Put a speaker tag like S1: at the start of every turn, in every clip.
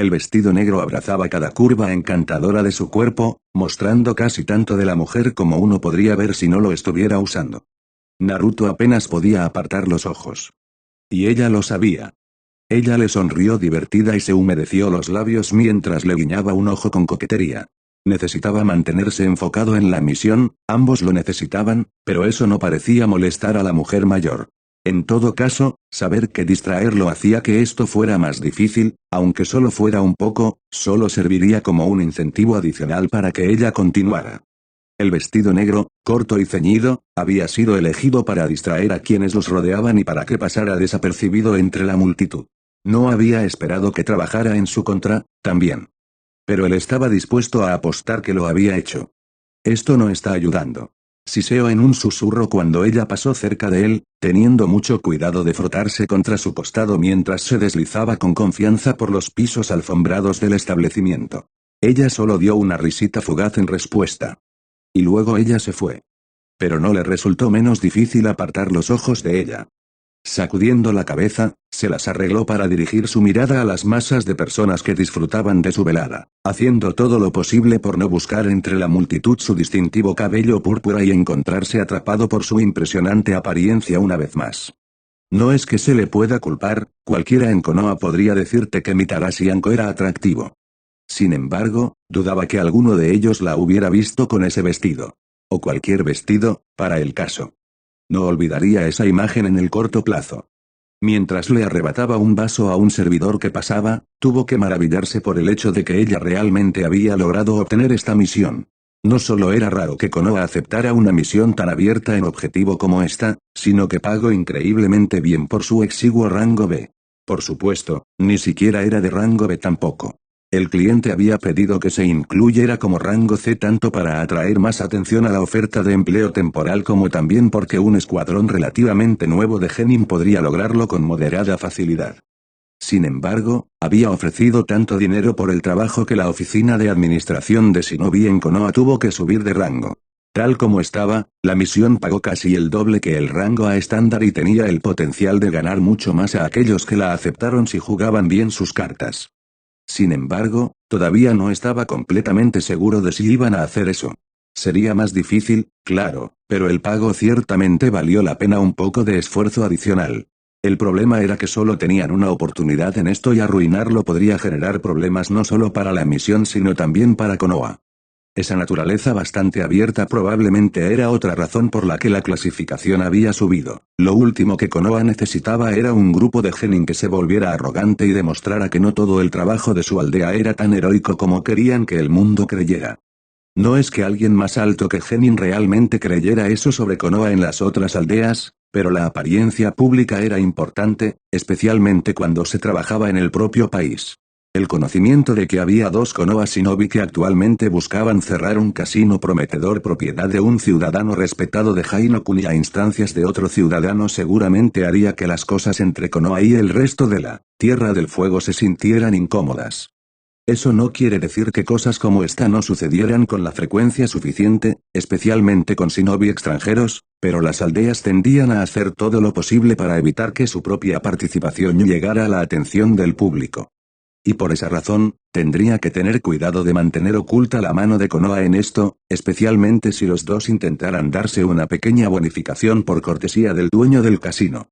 S1: El vestido negro abrazaba cada curva encantadora de su cuerpo, mostrando casi tanto de la mujer como uno podría ver si no lo estuviera usando. Naruto apenas podía apartar los ojos. Y ella lo sabía. Ella le sonrió divertida y se humedeció los labios mientras le guiñaba un ojo con coquetería. Necesitaba mantenerse enfocado en la misión, ambos lo necesitaban, pero eso no parecía molestar a la mujer mayor. En todo caso, saber que distraerlo hacía que esto fuera más difícil, aunque solo fuera un poco, solo serviría como un incentivo adicional para que ella continuara. El vestido negro, corto y ceñido, había sido elegido para distraer a quienes los rodeaban y para que pasara desapercibido entre la multitud. No había esperado que trabajara en su contra, también. Pero él estaba dispuesto a apostar que lo había hecho. Esto no está ayudando. Siseó en un susurro cuando ella pasó cerca de él, teniendo mucho cuidado de frotarse contra su costado mientras se deslizaba con confianza por los pisos alfombrados del establecimiento. Ella solo dio una risita fugaz en respuesta. Y luego ella se fue. Pero no le resultó menos difícil apartar los ojos de ella. Sacudiendo la cabeza, se las arregló para dirigir su mirada a las masas de personas que disfrutaban de su velada, haciendo todo lo posible por no buscar entre la multitud su distintivo cabello púrpura y encontrarse atrapado por su impresionante apariencia una vez más. No es que se le pueda culpar, cualquiera en Konoha podría decirte que Mitarashi Anko era atractivo. Sin embargo, dudaba que alguno de ellos la hubiera visto con ese vestido. O cualquier vestido, para el caso. No olvidaría esa imagen en el corto plazo. Mientras le arrebataba un vaso a un servidor que pasaba, tuvo que maravillarse por el hecho de que ella realmente había logrado obtener esta misión. No solo era raro que Konoha aceptara una misión tan abierta en objetivo como esta, sino que pagó increíblemente bien por su exiguo rango B. Por supuesto, ni siquiera era de rango B tampoco. El cliente había pedido que se incluyera como rango C tanto para atraer más atención a la oferta de empleo temporal como también porque un escuadrón relativamente nuevo de Genin podría lograrlo con moderada facilidad. Sin embargo, había ofrecido tanto dinero por el trabajo que la oficina de administración de Shinobi en Konoha tuvo que subir de rango. Tal como estaba, la misión pagó casi el doble que el rango A estándar y tenía el potencial de ganar mucho más a aquellos que la aceptaron si jugaban bien sus cartas. Sin embargo, todavía no estaba completamente seguro de si iban a hacer eso. Sería más difícil, claro, pero el pago ciertamente valió la pena un poco de esfuerzo adicional. El problema era que solo tenían una oportunidad en esto y arruinarlo podría generar problemas no solo para la misión sino también para Konoha. Esa naturaleza bastante abierta probablemente era otra razón por la que la clasificación había subido. Lo último que Konoha necesitaba era un grupo de genin que se volviera arrogante y demostrara que no todo el trabajo de su aldea era tan heroico como querían que el mundo creyera. No es que alguien más alto que genin realmente creyera eso sobre Konoha en las otras aldeas, pero la apariencia pública era importante, especialmente cuando se trabajaba en el propio país. El conocimiento de que había dos Konoha Shinobi que actualmente buscaban cerrar un casino prometedor propiedad de un ciudadano respetado de Hainokuni a instancias de otro ciudadano seguramente haría que las cosas entre Konoha y el resto de la Tierra del Fuego se sintieran incómodas. Eso no quiere decir que cosas como esta no sucedieran con la frecuencia suficiente, especialmente con shinobi extranjeros, pero las aldeas tendían a hacer todo lo posible para evitar que su propia participación llegara a la atención del público. Y por esa razón, tendría que tener cuidado de mantener oculta la mano de Konoha en esto, especialmente si los dos intentaran darse una pequeña bonificación por cortesía del dueño del casino.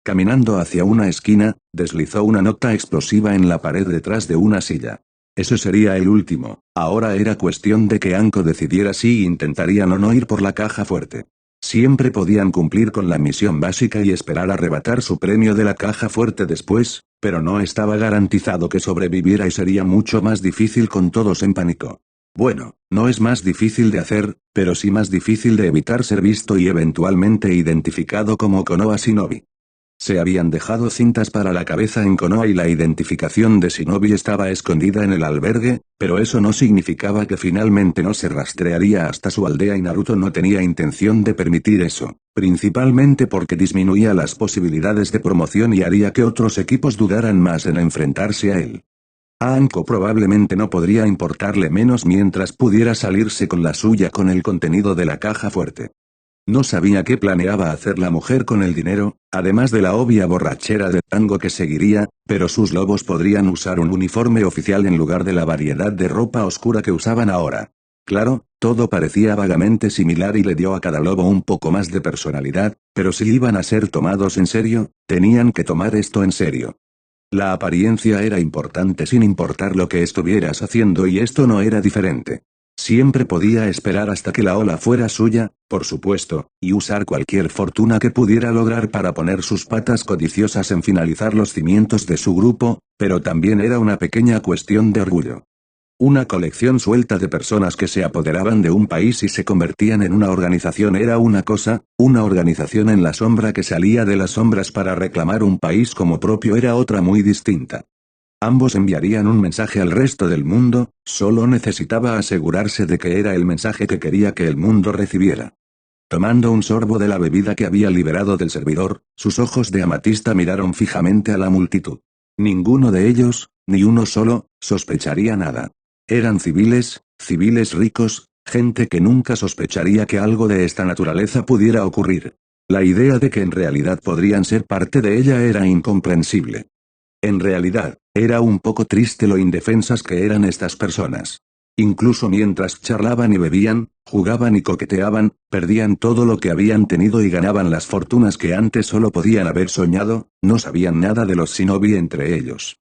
S1: Caminando hacia una esquina, deslizó una nota explosiva en la pared detrás de una silla. Eso sería el último, ahora era cuestión de que Anko decidiera si intentarían o no ir por la caja fuerte. Siempre podían cumplir con la misión básica y esperar arrebatar su premio de la caja fuerte después, pero no estaba garantizado que sobreviviera y sería mucho más difícil con todos en pánico. Bueno, no es más difícil de hacer, pero sí más difícil de evitar ser visto y eventualmente identificado como Konoha Shinobi. Se habían dejado cintas para la cabeza en Konoha y la identificación de Shinobi estaba escondida en el albergue, pero eso no significaba que finalmente no se rastrearía hasta su aldea y Naruto no tenía intención de permitir eso, principalmente porque disminuía las posibilidades de promoción y haría que otros equipos dudaran más en enfrentarse a él. A Anko probablemente no podría importarle menos mientras pudiera salirse con la suya con el contenido de la caja fuerte. No sabía qué planeaba hacer la mujer con el dinero, además de la obvia borrachera de tango que seguiría, pero sus lobos podrían usar un uniforme oficial en lugar de la variedad de ropa oscura que usaban ahora. Claro, todo parecía vagamente similar y le dio a cada lobo un poco más de personalidad, pero si iban a ser tomados en serio, tenían que tomar esto en serio. La apariencia era importante sin importar lo que estuvieras haciendo y esto no era diferente. Siempre podía esperar hasta que la ola fuera suya, por supuesto, y usar cualquier fortuna que pudiera lograr para poner sus patas codiciosas en finalizar los cimientos de su grupo, pero también era una pequeña cuestión de orgullo. Una colección suelta de personas que se apoderaban de un país y se convertían en una organización era una cosa, una organización en la sombra que salía de las sombras para reclamar un país como propio era otra muy distinta. Ambos enviarían un mensaje al resto del mundo, solo necesitaba asegurarse de que era el mensaje que quería que el mundo recibiera. Tomando un sorbo de la bebida que había liberado del servidor, sus ojos de amatista miraron fijamente a la multitud. Ninguno de ellos, ni uno solo, sospecharía nada. Eran civiles, civiles ricos, gente que nunca sospecharía que algo de esta naturaleza pudiera ocurrir. La idea de que en realidad podrían ser parte de ella era incomprensible. En realidad, era un poco triste lo indefensas que eran estas personas. Incluso mientras charlaban y bebían, jugaban y coqueteaban, perdían todo lo que habían tenido y ganaban las fortunas que antes solo podían haber soñado, no sabían nada de los shinobi entre ellos.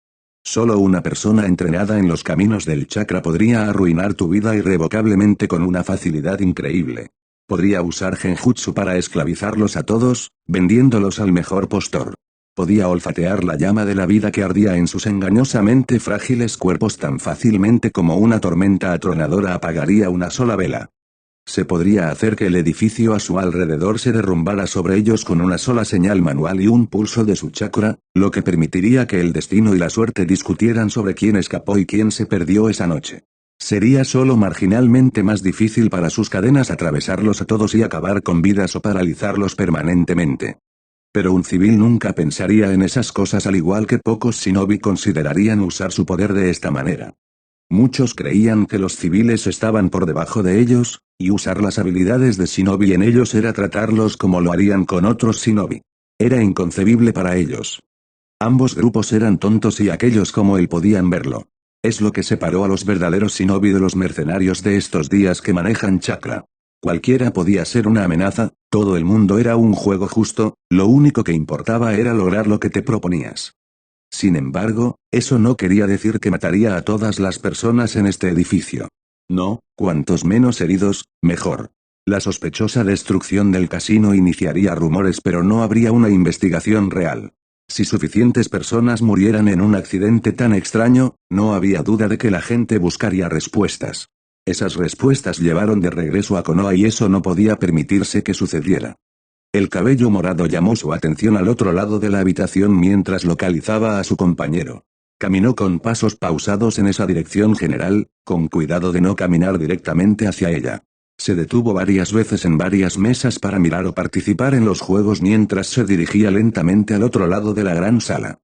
S1: Solo una persona entrenada en los caminos del chakra podría arruinar tu vida irrevocablemente con una facilidad increíble. Podría usar genjutsu para esclavizarlos a todos, vendiéndolos al mejor postor. Podía olfatear la llama de la vida que ardía en sus engañosamente frágiles cuerpos tan fácilmente como una tormenta atronadora apagaría una sola vela. Se podría hacer que el edificio a su alrededor se derrumbara sobre ellos con una sola señal manual y un pulso de su chakra, lo que permitiría que el destino y la suerte discutieran sobre quién escapó y quién se perdió esa noche. Sería solo marginalmente más difícil para sus cadenas atravesarlos a todos y acabar con vidas o paralizarlos permanentemente. Pero un civil nunca pensaría en esas cosas al igual que pocos shinobi considerarían usar su poder de esta manera. Muchos creían que los civiles estaban por debajo de ellos, y usar las habilidades de shinobi en ellos era tratarlos como lo harían con otros shinobi. Era inconcebible para ellos. Ambos grupos eran tontos y aquellos como él podían verlo. Es lo que separó a los verdaderos shinobi de los mercenarios de estos días que manejan chakra. Cualquiera podía ser una amenaza, todo el mundo era un juego justo, lo único que importaba era lograr lo que te proponías. Sin embargo, eso no quería decir que mataría a todas las personas en este edificio. No, cuantos menos heridos, mejor. La sospechosa destrucción del casino iniciaría rumores pero no habría una investigación real. Si suficientes personas murieran en un accidente tan extraño, no había duda de que la gente buscaría respuestas. Esas respuestas llevaron de regreso a Konoha y eso no podía permitirse que sucediera. El cabello morado llamó su atención al otro lado de la habitación mientras localizaba a su compañero. Caminó con pasos pausados en esa dirección general, con cuidado de no caminar directamente hacia ella. Se detuvo varias veces en varias mesas para mirar o participar en los juegos mientras se dirigía lentamente al otro lado de la gran sala.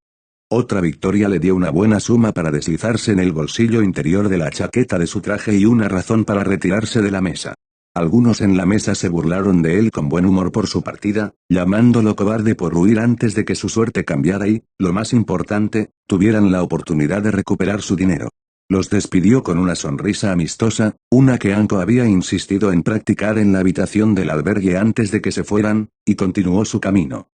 S1: Otra victoria le dio una buena suma para deslizarse en el bolsillo interior de la chaqueta de su traje y una razón para retirarse de la mesa. Algunos en la mesa se burlaron de él con buen humor por su partida, llamándolo cobarde por huir antes de que su suerte cambiara y, lo más importante, tuvieran la oportunidad de recuperar su dinero. Los despidió con una sonrisa amistosa, una que Anko había insistido en practicar en la habitación del albergue antes de que se fueran, y continuó su camino.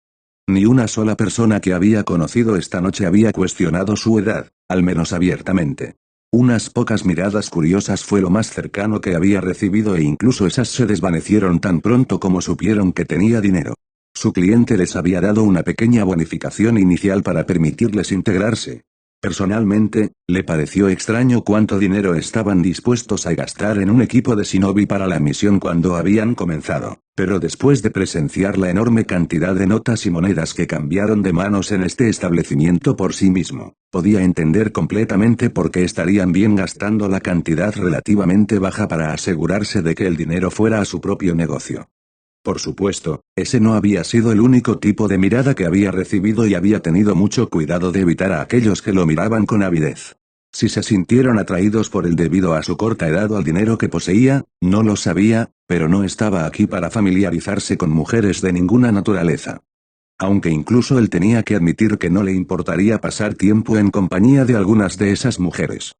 S1: Ni una sola persona que había conocido esta noche había cuestionado su edad, al menos abiertamente. Unas pocas miradas curiosas fue lo más cercano que había recibido e incluso esas se desvanecieron tan pronto como supieron que tenía dinero. Su cliente les había dado una pequeña bonificación inicial para permitirles integrarse. Personalmente, le pareció extraño cuánto dinero estaban dispuestos a gastar en un equipo de shinobi para la misión cuando habían comenzado, pero después de presenciar la enorme cantidad de notas y monedas que cambiaron de manos en este establecimiento por sí mismo, podía entender completamente por qué estarían bien gastando la cantidad relativamente baja para asegurarse de que el dinero fuera a su propio negocio. Por supuesto, ese no había sido el único tipo de mirada que había recibido y había tenido mucho cuidado de evitar a aquellos que lo miraban con avidez. Si se sintieron atraídos por él debido a su corta edad o al dinero que poseía, no lo sabía, pero no estaba aquí para familiarizarse con mujeres de ninguna naturaleza. Aunque incluso él tenía que admitir que no le importaría pasar tiempo en compañía de algunas de esas mujeres.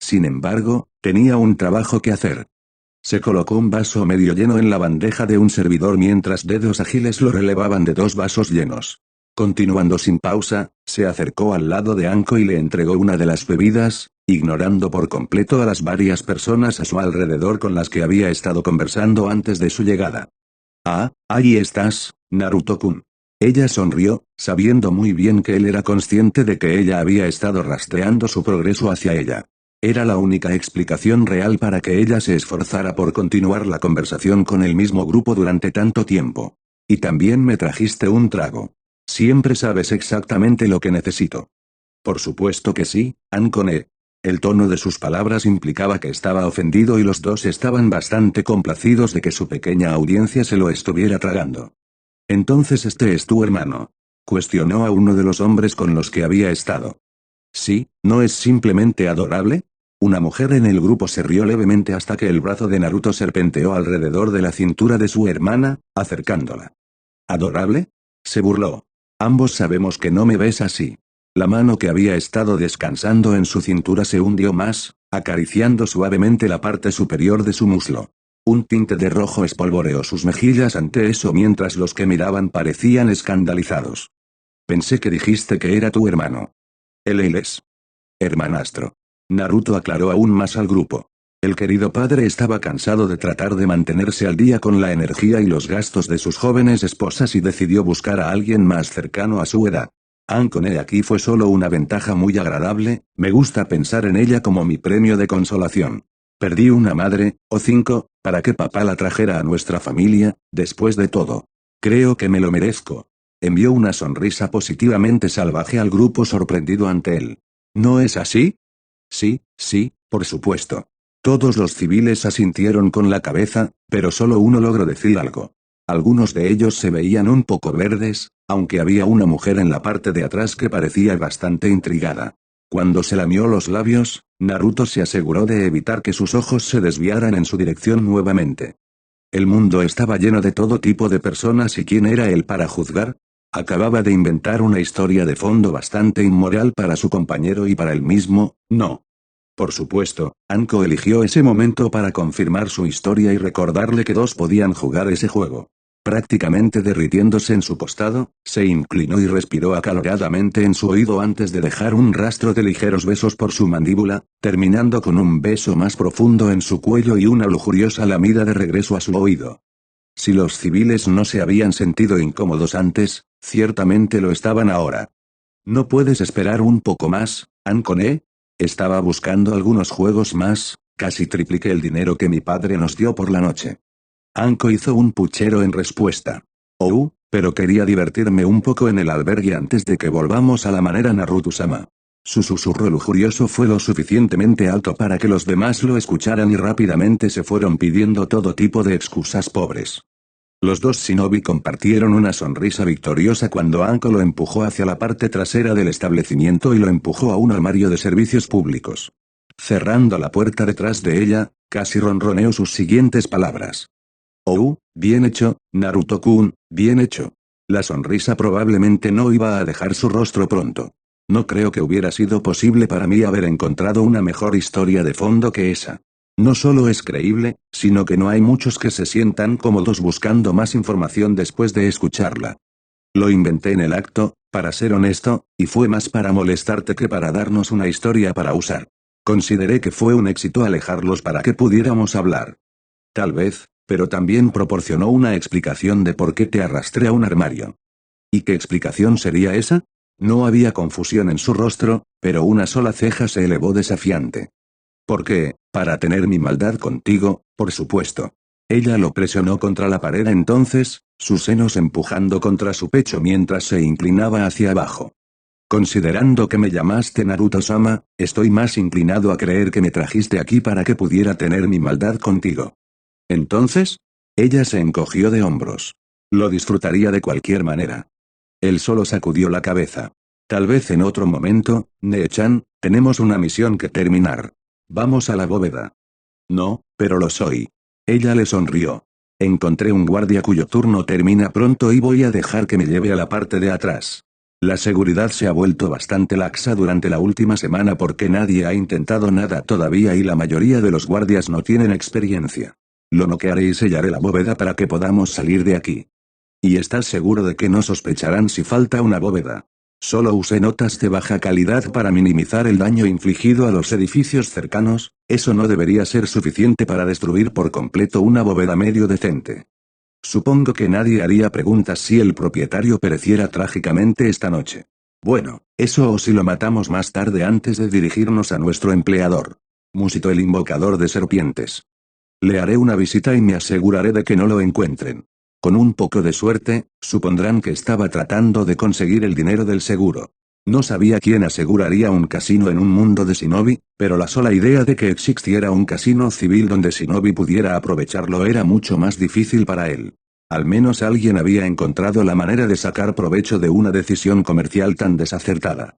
S1: Sin embargo, tenía un trabajo que hacer. Se colocó un vaso medio lleno en la bandeja de un servidor mientras dedos ágiles lo relevaban de 2 vasos llenos. Continuando sin pausa, se acercó al lado de Anko y le entregó una de las bebidas, ignorando por completo a las varias personas a su alrededor con las que había estado conversando antes de su llegada. Ah, ahí estás, Naruto-kun. Ella sonrió, sabiendo muy bien que él era consciente de que ella había estado rastreando su progreso hacia ella. Era la única explicación real para que ella se esforzara por continuar la conversación con el mismo grupo durante tanto tiempo. Y también me trajiste un trago. Siempre sabes exactamente lo que necesito. Por supuesto que sí, Ankone. El tono de sus palabras implicaba que estaba ofendido y los dos estaban bastante complacidos de que su pequeña audiencia se lo estuviera tragando. Entonces este es tu hermano. Cuestionó a uno de los hombres con los que había estado. Sí, ¿no es simplemente adorable? Una mujer en el grupo se rió levemente hasta que el brazo de Naruto serpenteó alrededor de la cintura de su hermana, acercándola. ¿Adorable? Se burló. Ambos sabemos que no me ves así. La mano que había estado descansando en su cintura se hundió más, acariciando suavemente la parte superior de su muslo. Un tinte de rojo espolvoreó sus mejillas ante eso mientras los que miraban parecían escandalizados. Pensé que dijiste que era tu hermano. Él es. Hermanastro. Naruto aclaró aún más al grupo. El querido padre estaba cansado de tratar de mantenerse al día con la energía y los gastos de sus jóvenes esposas y decidió buscar a alguien más cercano a su edad. Ankone aquí fue solo una ventaja muy agradable, me gusta pensar en ella como mi premio de consolación. Perdí una madre, o 5, para que papá la trajera a nuestra familia, después de todo. Creo que me lo merezco. Envió una sonrisa positivamente salvaje al grupo sorprendido ante él. ¿No es así? Sí, sí, por supuesto. Todos los civiles asintieron con la cabeza, pero solo uno logró decir algo. Algunos de ellos se veían un poco verdes, aunque había una mujer en la parte de atrás que parecía bastante intrigada. Cuando se lamió los labios, Naruto se aseguró de evitar que sus ojos se desviaran en su dirección nuevamente. El mundo estaba lleno de todo tipo de personas y ¿quién era él para juzgar? Acababa de inventar una historia de fondo bastante inmoral para su compañero y para él mismo, ¿no? Por supuesto, Anko eligió ese momento para confirmar su historia y recordarle que dos podían jugar ese juego. Prácticamente derritiéndose en su costado, se inclinó y respiró acaloradamente en su oído antes de dejar un rastro de ligeros besos por su mandíbula, terminando con un beso más profundo en su cuello y una lujuriosa lamida de regreso a su oído. Si los civiles no se habían sentido incómodos antes, ciertamente lo estaban ahora. ¿No puedes esperar un poco más, Ankone? Estaba buscando algunos juegos más, casi tripliqué el dinero que mi padre nos dio por la noche. Anko hizo un puchero en respuesta. Oh, pero quería divertirme un poco en el albergue antes de que volvamos a la manera Naruto-sama. Su susurro lujurioso fue lo suficientemente alto para que los demás lo escucharan y rápidamente se fueron pidiendo todo tipo de excusas pobres. Los dos shinobi compartieron una sonrisa victoriosa cuando Anko lo empujó hacia la parte trasera del establecimiento y lo empujó a un armario de servicios públicos. Cerrando la puerta detrás de ella, casi ronroneó sus siguientes palabras. Oh, bien hecho, Naruto-kun, bien hecho. La sonrisa probablemente no iba a dejar su rostro pronto. No creo que hubiera sido posible para mí haber encontrado una mejor historia de fondo que esa. No solo es creíble, sino que no hay muchos que se sientan cómodos buscando más información después de escucharla. Lo inventé en el acto, para ser honesto, y fue más para molestarte que para darnos una historia para usar. Consideré que fue un éxito alejarlos para que pudiéramos hablar. Tal vez, pero también proporcionó una explicación de por qué te arrastré a un armario. ¿Y qué explicación sería esa? No había confusión en su rostro, pero una sola ceja se elevó desafiante. ¿Por qué? Para tener mi maldad contigo, por supuesto. Ella lo presionó contra la pared entonces, sus senos empujando contra su pecho mientras se inclinaba hacia abajo. Considerando que me llamaste Naruto-sama, estoy más inclinado a creer que me trajiste aquí para que pudiera tener mi maldad contigo. Entonces, ella se encogió de hombros. Lo disfrutaría de cualquier manera. Él solo sacudió la cabeza. Tal vez en otro momento, Nee-chan, tenemos una misión que terminar. Vamos a la bóveda. No, pero lo soy. Ella le sonrió. Encontré un guardia cuyo turno termina pronto y voy a dejar que me lleve a la parte de atrás. La seguridad se ha vuelto bastante laxa durante la última semana porque nadie ha intentado nada todavía y la mayoría de los guardias no tienen experiencia. Lo noquearé y sellaré la bóveda para que podamos salir de aquí. ¿Y estás seguro de que no sospecharán si falta una bóveda? Solo usé notas de baja calidad para minimizar el daño infligido a los edificios cercanos, eso no debería ser suficiente para destruir por completo una bóveda medio decente. Supongo que nadie haría preguntas si el propietario pereciera trágicamente esta noche. Bueno, eso o si lo matamos más tarde antes de dirigirnos a nuestro empleador. Musitó el invocador de serpientes. Le haré una visita y me aseguraré de que no lo encuentren. Con un poco de suerte, supondrán que estaba tratando de conseguir el dinero del seguro. No sabía quién aseguraría un casino en un mundo de shinobi, pero la sola idea de que existiera un casino civil donde shinobi pudiera aprovecharlo era mucho más difícil para él. Al menos alguien había encontrado la manera de sacar provecho de una decisión comercial tan desacertada.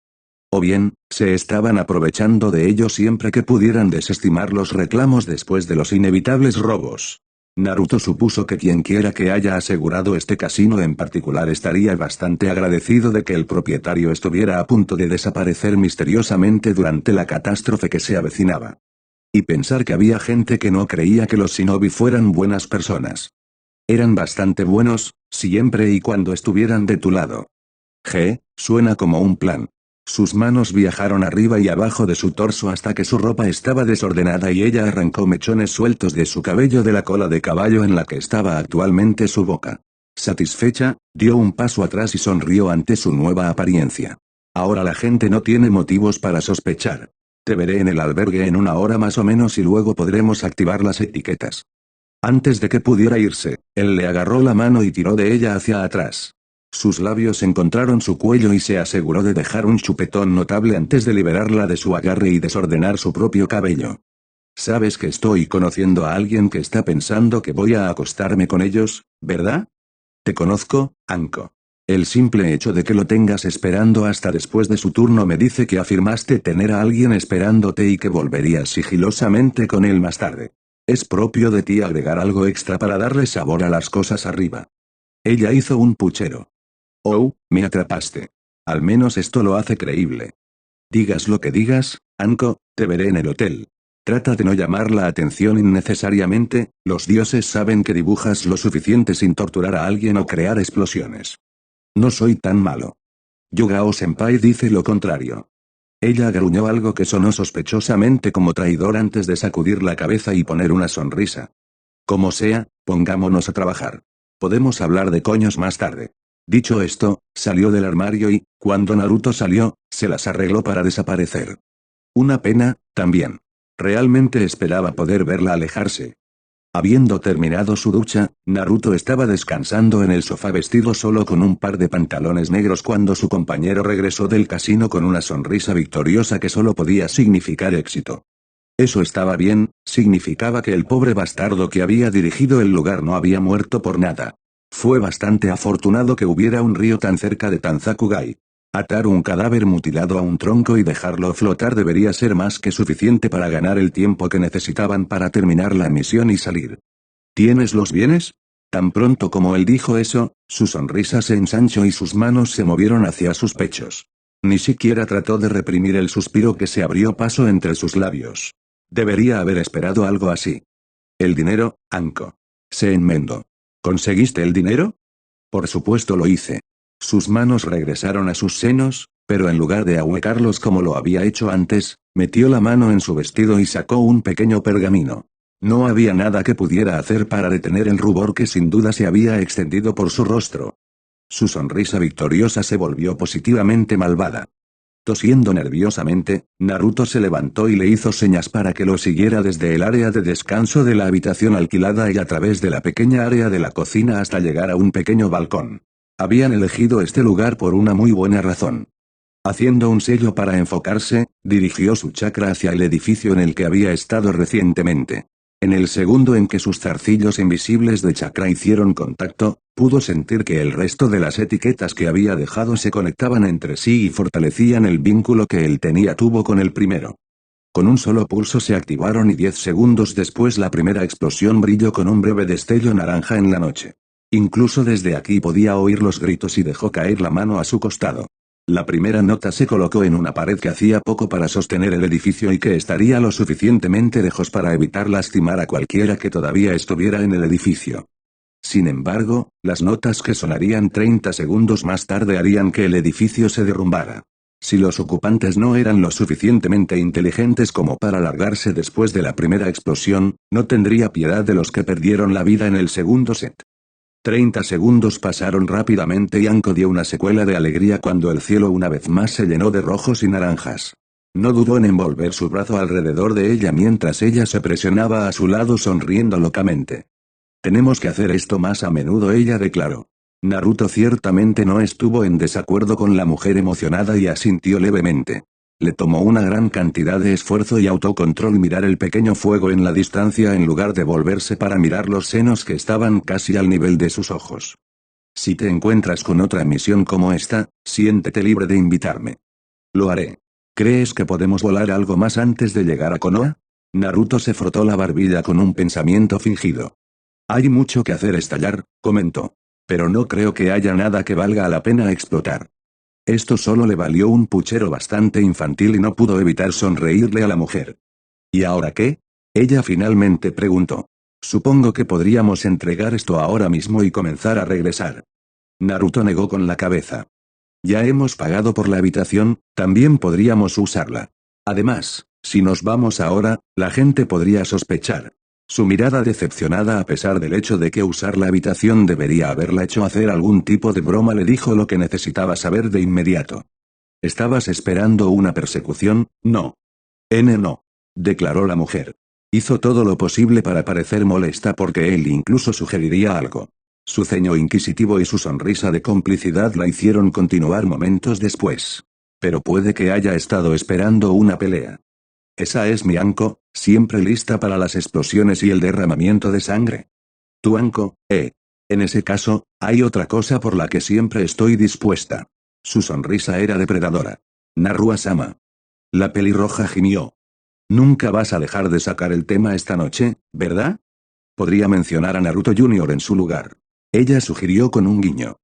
S1: O bien, se estaban aprovechando de ello siempre que pudieran desestimar los reclamos después de los inevitables robos. Naruto supuso que quienquiera que haya asegurado este casino en particular estaría bastante agradecido de que el propietario estuviera a punto de desaparecer misteriosamente durante la catástrofe que se avecinaba. Y pensar que había gente que no creía que los shinobi fueran buenas personas. Eran bastante buenos, siempre y cuando estuvieran de tu lado. Suena como un plan. Sus manos viajaron arriba y abajo de su torso hasta que su ropa estaba desordenada y ella arrancó mechones sueltos de su cabello de la cola de caballo en la que estaba actualmente su boca. Satisfecha, dio un paso atrás y sonrió ante su nueva apariencia. Ahora la gente no tiene motivos para sospechar. Te veré en el albergue en una hora más o menos y luego podremos activar las etiquetas. Antes de que pudiera irse, él le agarró la mano y tiró de ella hacia atrás. Sus labios encontraron su cuello y se aseguró de dejar un chupetón notable antes de liberarla de su agarre y desordenar su propio cabello. Sabes que estoy conociendo a alguien que está pensando que voy a acostarme con ellos, ¿verdad? Te conozco, Anko. El simple hecho de que lo tengas esperando hasta después de su turno me dice que afirmaste tener a alguien esperándote y que volverías sigilosamente con él más tarde. Es propio de ti agregar algo extra para darle sabor a las cosas arriba. Ella hizo un puchero. Oh, me atrapaste. Al menos esto lo hace creíble. Digas lo que digas, Anko, te veré en el hotel. Trata de no llamar la atención innecesariamente, los dioses saben que dibujas lo suficiente sin torturar a alguien o crear explosiones. No soy tan malo. Yugao-senpai dice lo contrario. Ella gruñó algo que sonó sospechosamente como traidor antes de sacudir la cabeza y poner una sonrisa. Como sea, pongámonos a trabajar. Podemos hablar de coños más tarde. Dicho esto, salió del armario y, cuando Naruto salió, se las arregló para desaparecer. Una pena, también. Realmente esperaba poder verla alejarse. Habiendo terminado su ducha, Naruto estaba descansando en el sofá vestido solo con un par de pantalones negros cuando su compañero regresó del casino con una sonrisa victoriosa que solo podía significar éxito. Eso estaba bien, significaba que el pobre bastardo que había dirigido el lugar no había muerto por nada. Fue bastante afortunado que hubiera un río tan cerca de Tanzakugai. Atar un cadáver mutilado a un tronco y dejarlo flotar debería ser más que suficiente para ganar el tiempo que necesitaban para terminar la misión y salir. ¿Tienes los bienes? Tan pronto como él dijo eso, su sonrisa se ensanchó y sus manos se movieron hacia sus pechos. Ni siquiera trató de reprimir el suspiro que se abrió paso entre sus labios. Debería haber esperado algo así. El dinero, Anko. Se enmendó. ¿Conseguiste el dinero? Por supuesto lo hice. Sus manos regresaron a sus senos, pero en lugar de ahuecarlos como lo había hecho antes, metió la mano en su vestido y sacó un pequeño pergamino. No había nada que pudiera hacer para detener el rubor que sin duda se había extendido por su rostro. Su sonrisa victoriosa se volvió positivamente malvada. Tosiendo nerviosamente, Naruto se levantó y le hizo señas para que lo siguiera desde el área de descanso de la habitación alquilada y a través de la pequeña área de la cocina hasta llegar a un pequeño balcón. Habían elegido este lugar por una muy buena razón. Haciendo un sello para enfocarse, dirigió su chakra hacia el edificio en el que había estado recientemente. En el segundo en que sus zarcillos invisibles de chakra hicieron contacto, pudo sentir que el resto de las etiquetas que había dejado se conectaban entre sí y fortalecían el vínculo que él tuvo con el primero. Con un solo pulso se activaron y 10 segundos después la primera explosión brilló con un breve destello naranja en la noche. Incluso desde aquí podía oír los gritos y dejó caer la mano a su costado. La primera nota se colocó en una pared que hacía poco para sostener el edificio y que estaría lo suficientemente lejos para evitar lastimar a cualquiera que todavía estuviera en el edificio. Sin embargo, las notas que sonarían 30 segundos más tarde harían que el edificio se derrumbara. Si los ocupantes no eran lo suficientemente inteligentes como para largarse después de la primera explosión, no tendría piedad de los que perdieron la vida en el segundo set. 30 segundos pasaron rápidamente y Anko dio una secuela de alegría cuando el cielo una vez más se llenó de rojos y naranjas. No dudó en envolver su brazo alrededor de ella mientras ella se presionaba a su lado sonriendo locamente. Tenemos que hacer esto más a menudo, ella declaró. Naruto ciertamente no estuvo en desacuerdo con la mujer emocionada y asintió levemente. Le tomó una gran cantidad de esfuerzo y autocontrol mirar el pequeño fuego en la distancia en lugar de volverse para mirar los senos que estaban casi al nivel de sus ojos. Si te encuentras con otra misión como esta, siéntete libre de invitarme. Lo haré. ¿Crees que podemos volar algo más antes de llegar a Konoha? Naruto se frotó la barbilla con un pensamiento fingido. Hay mucho que hacer estallar, comentó. Pero no creo que haya nada que valga la pena explotar. Esto solo le valió un puchero bastante infantil y no pudo evitar sonreírle a la mujer. ¿Y ahora qué? Ella finalmente preguntó. Supongo que podríamos entregar esto ahora mismo y comenzar a regresar. Naruto negó con la cabeza. Ya hemos pagado por la habitación, también podríamos usarla. Además, si nos vamos ahora, la gente podría sospechar. Su mirada decepcionada a pesar del hecho de que usar la habitación debería haberla hecho hacer algún tipo de broma le dijo lo que necesitaba saber de inmediato. ¿Estabas esperando una persecución? No. No. Declaró la mujer. Hizo todo lo posible para parecer molesta porque él incluso sugeriría algo. Su ceño inquisitivo y su sonrisa de complicidad la hicieron continuar momentos después. Pero puede que haya estado esperando una pelea. Esa es mi Anko, siempre lista para las explosiones y el derramamiento de sangre. Tu Anko, En ese caso, hay otra cosa por la que siempre estoy dispuesta. Su sonrisa era depredadora. Narua-sama. La pelirroja gimió. Nunca vas a dejar de sacar el tema esta noche, ¿verdad? Podría mencionar a Naruto Jr. en su lugar. Ella sugirió con un guiño.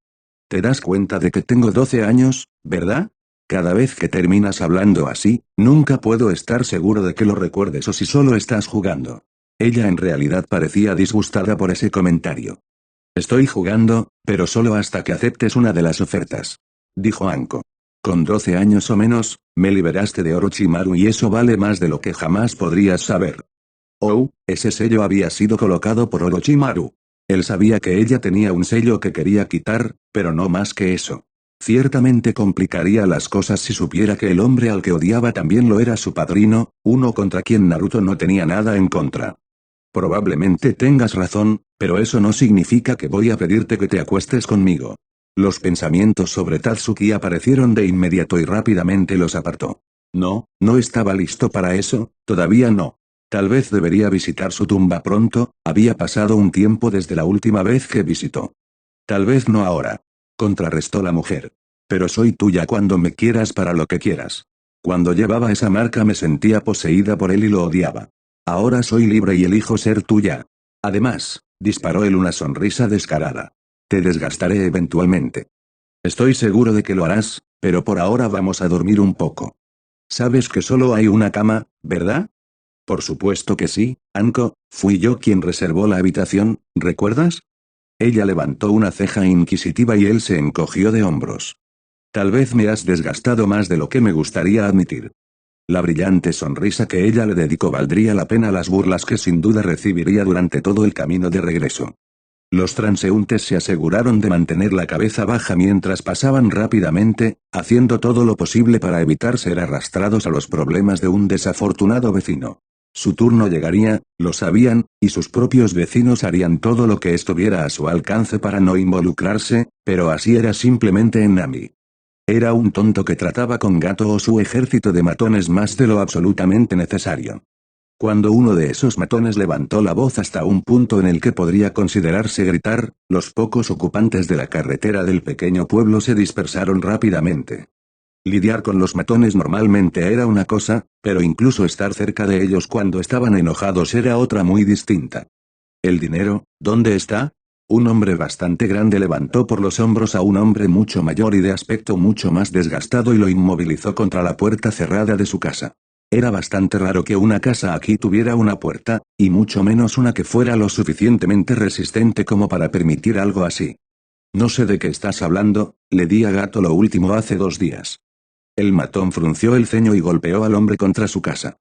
S1: ¿Te das cuenta de que tengo 12 años, verdad? Cada vez que terminas hablando así, nunca puedo estar seguro de que lo recuerdes o si solo estás jugando. Ella en realidad parecía disgustada por ese comentario. Estoy jugando, pero solo hasta que aceptes una de las ofertas. Dijo Anko. Con 12 años o menos, me liberaste de Orochimaru y eso vale más de lo que jamás podrías saber. Oh, ese sello había sido colocado por Orochimaru. Él sabía que ella tenía un sello que quería quitar, pero no más que eso. Ciertamente complicaría las cosas si supiera que el hombre al que odiaba también lo era su padrino, uno contra quien Naruto no tenía nada en contra. Probablemente tengas razón, pero eso no significa que voy a pedirte que te acuestes conmigo. Los pensamientos sobre Tatsuki aparecieron de inmediato y rápidamente los apartó. No, no estaba listo para eso, todavía no. Tal vez debería visitar su tumba pronto, había pasado un tiempo desde la última vez que visitó. Tal vez no ahora. Contrarrestó la mujer. Pero soy tuya cuando me quieras para lo que quieras. Cuando llevaba esa marca me sentía poseída por él y lo odiaba. Ahora soy libre y elijo ser tuya. Además, disparó él una sonrisa descarada. Te desgastaré eventualmente. Estoy seguro de que lo harás, pero por ahora vamos a dormir un poco. Sabes que solo hay una cama, ¿verdad? Por supuesto que sí, Anko, fui yo quien reservó la habitación, ¿recuerdas? Ella levantó una ceja inquisitiva y él se encogió de hombros. Tal vez me has desgastado más de lo que me gustaría admitir. La brillante sonrisa que ella le dedicó valdría la pena las burlas que sin duda recibiría durante todo el camino de regreso. Los transeúntes se aseguraron de mantener la cabeza baja mientras pasaban rápidamente, haciendo todo lo posible para evitar ser arrastrados a los problemas de un desafortunado vecino. Su turno llegaría, lo sabían, y sus propios vecinos harían todo lo que estuviera a su alcance para no involucrarse, pero así era simplemente en Nami. Era un tonto que trataba con Gato o su ejército de matones más de lo absolutamente necesario. Cuando uno de esos matones levantó la voz hasta un punto en el que podría considerarse gritar, los pocos ocupantes de la carretera del pequeño pueblo se dispersaron rápidamente. Lidiar con los matones normalmente era una cosa, pero incluso estar cerca de ellos cuando estaban enojados era otra muy distinta. ¿El dinero, dónde está? Un hombre bastante grande levantó por los hombros a un hombre mucho mayor y de aspecto mucho más desgastado y lo inmovilizó contra la puerta cerrada de su casa. Era bastante raro que una casa aquí tuviera una puerta, y mucho menos una que fuera lo suficientemente resistente como para permitir algo así. No sé de qué estás hablando, le di a Gato lo último hace 2 días. El matón frunció el ceño y golpeó al hombre contra su casa.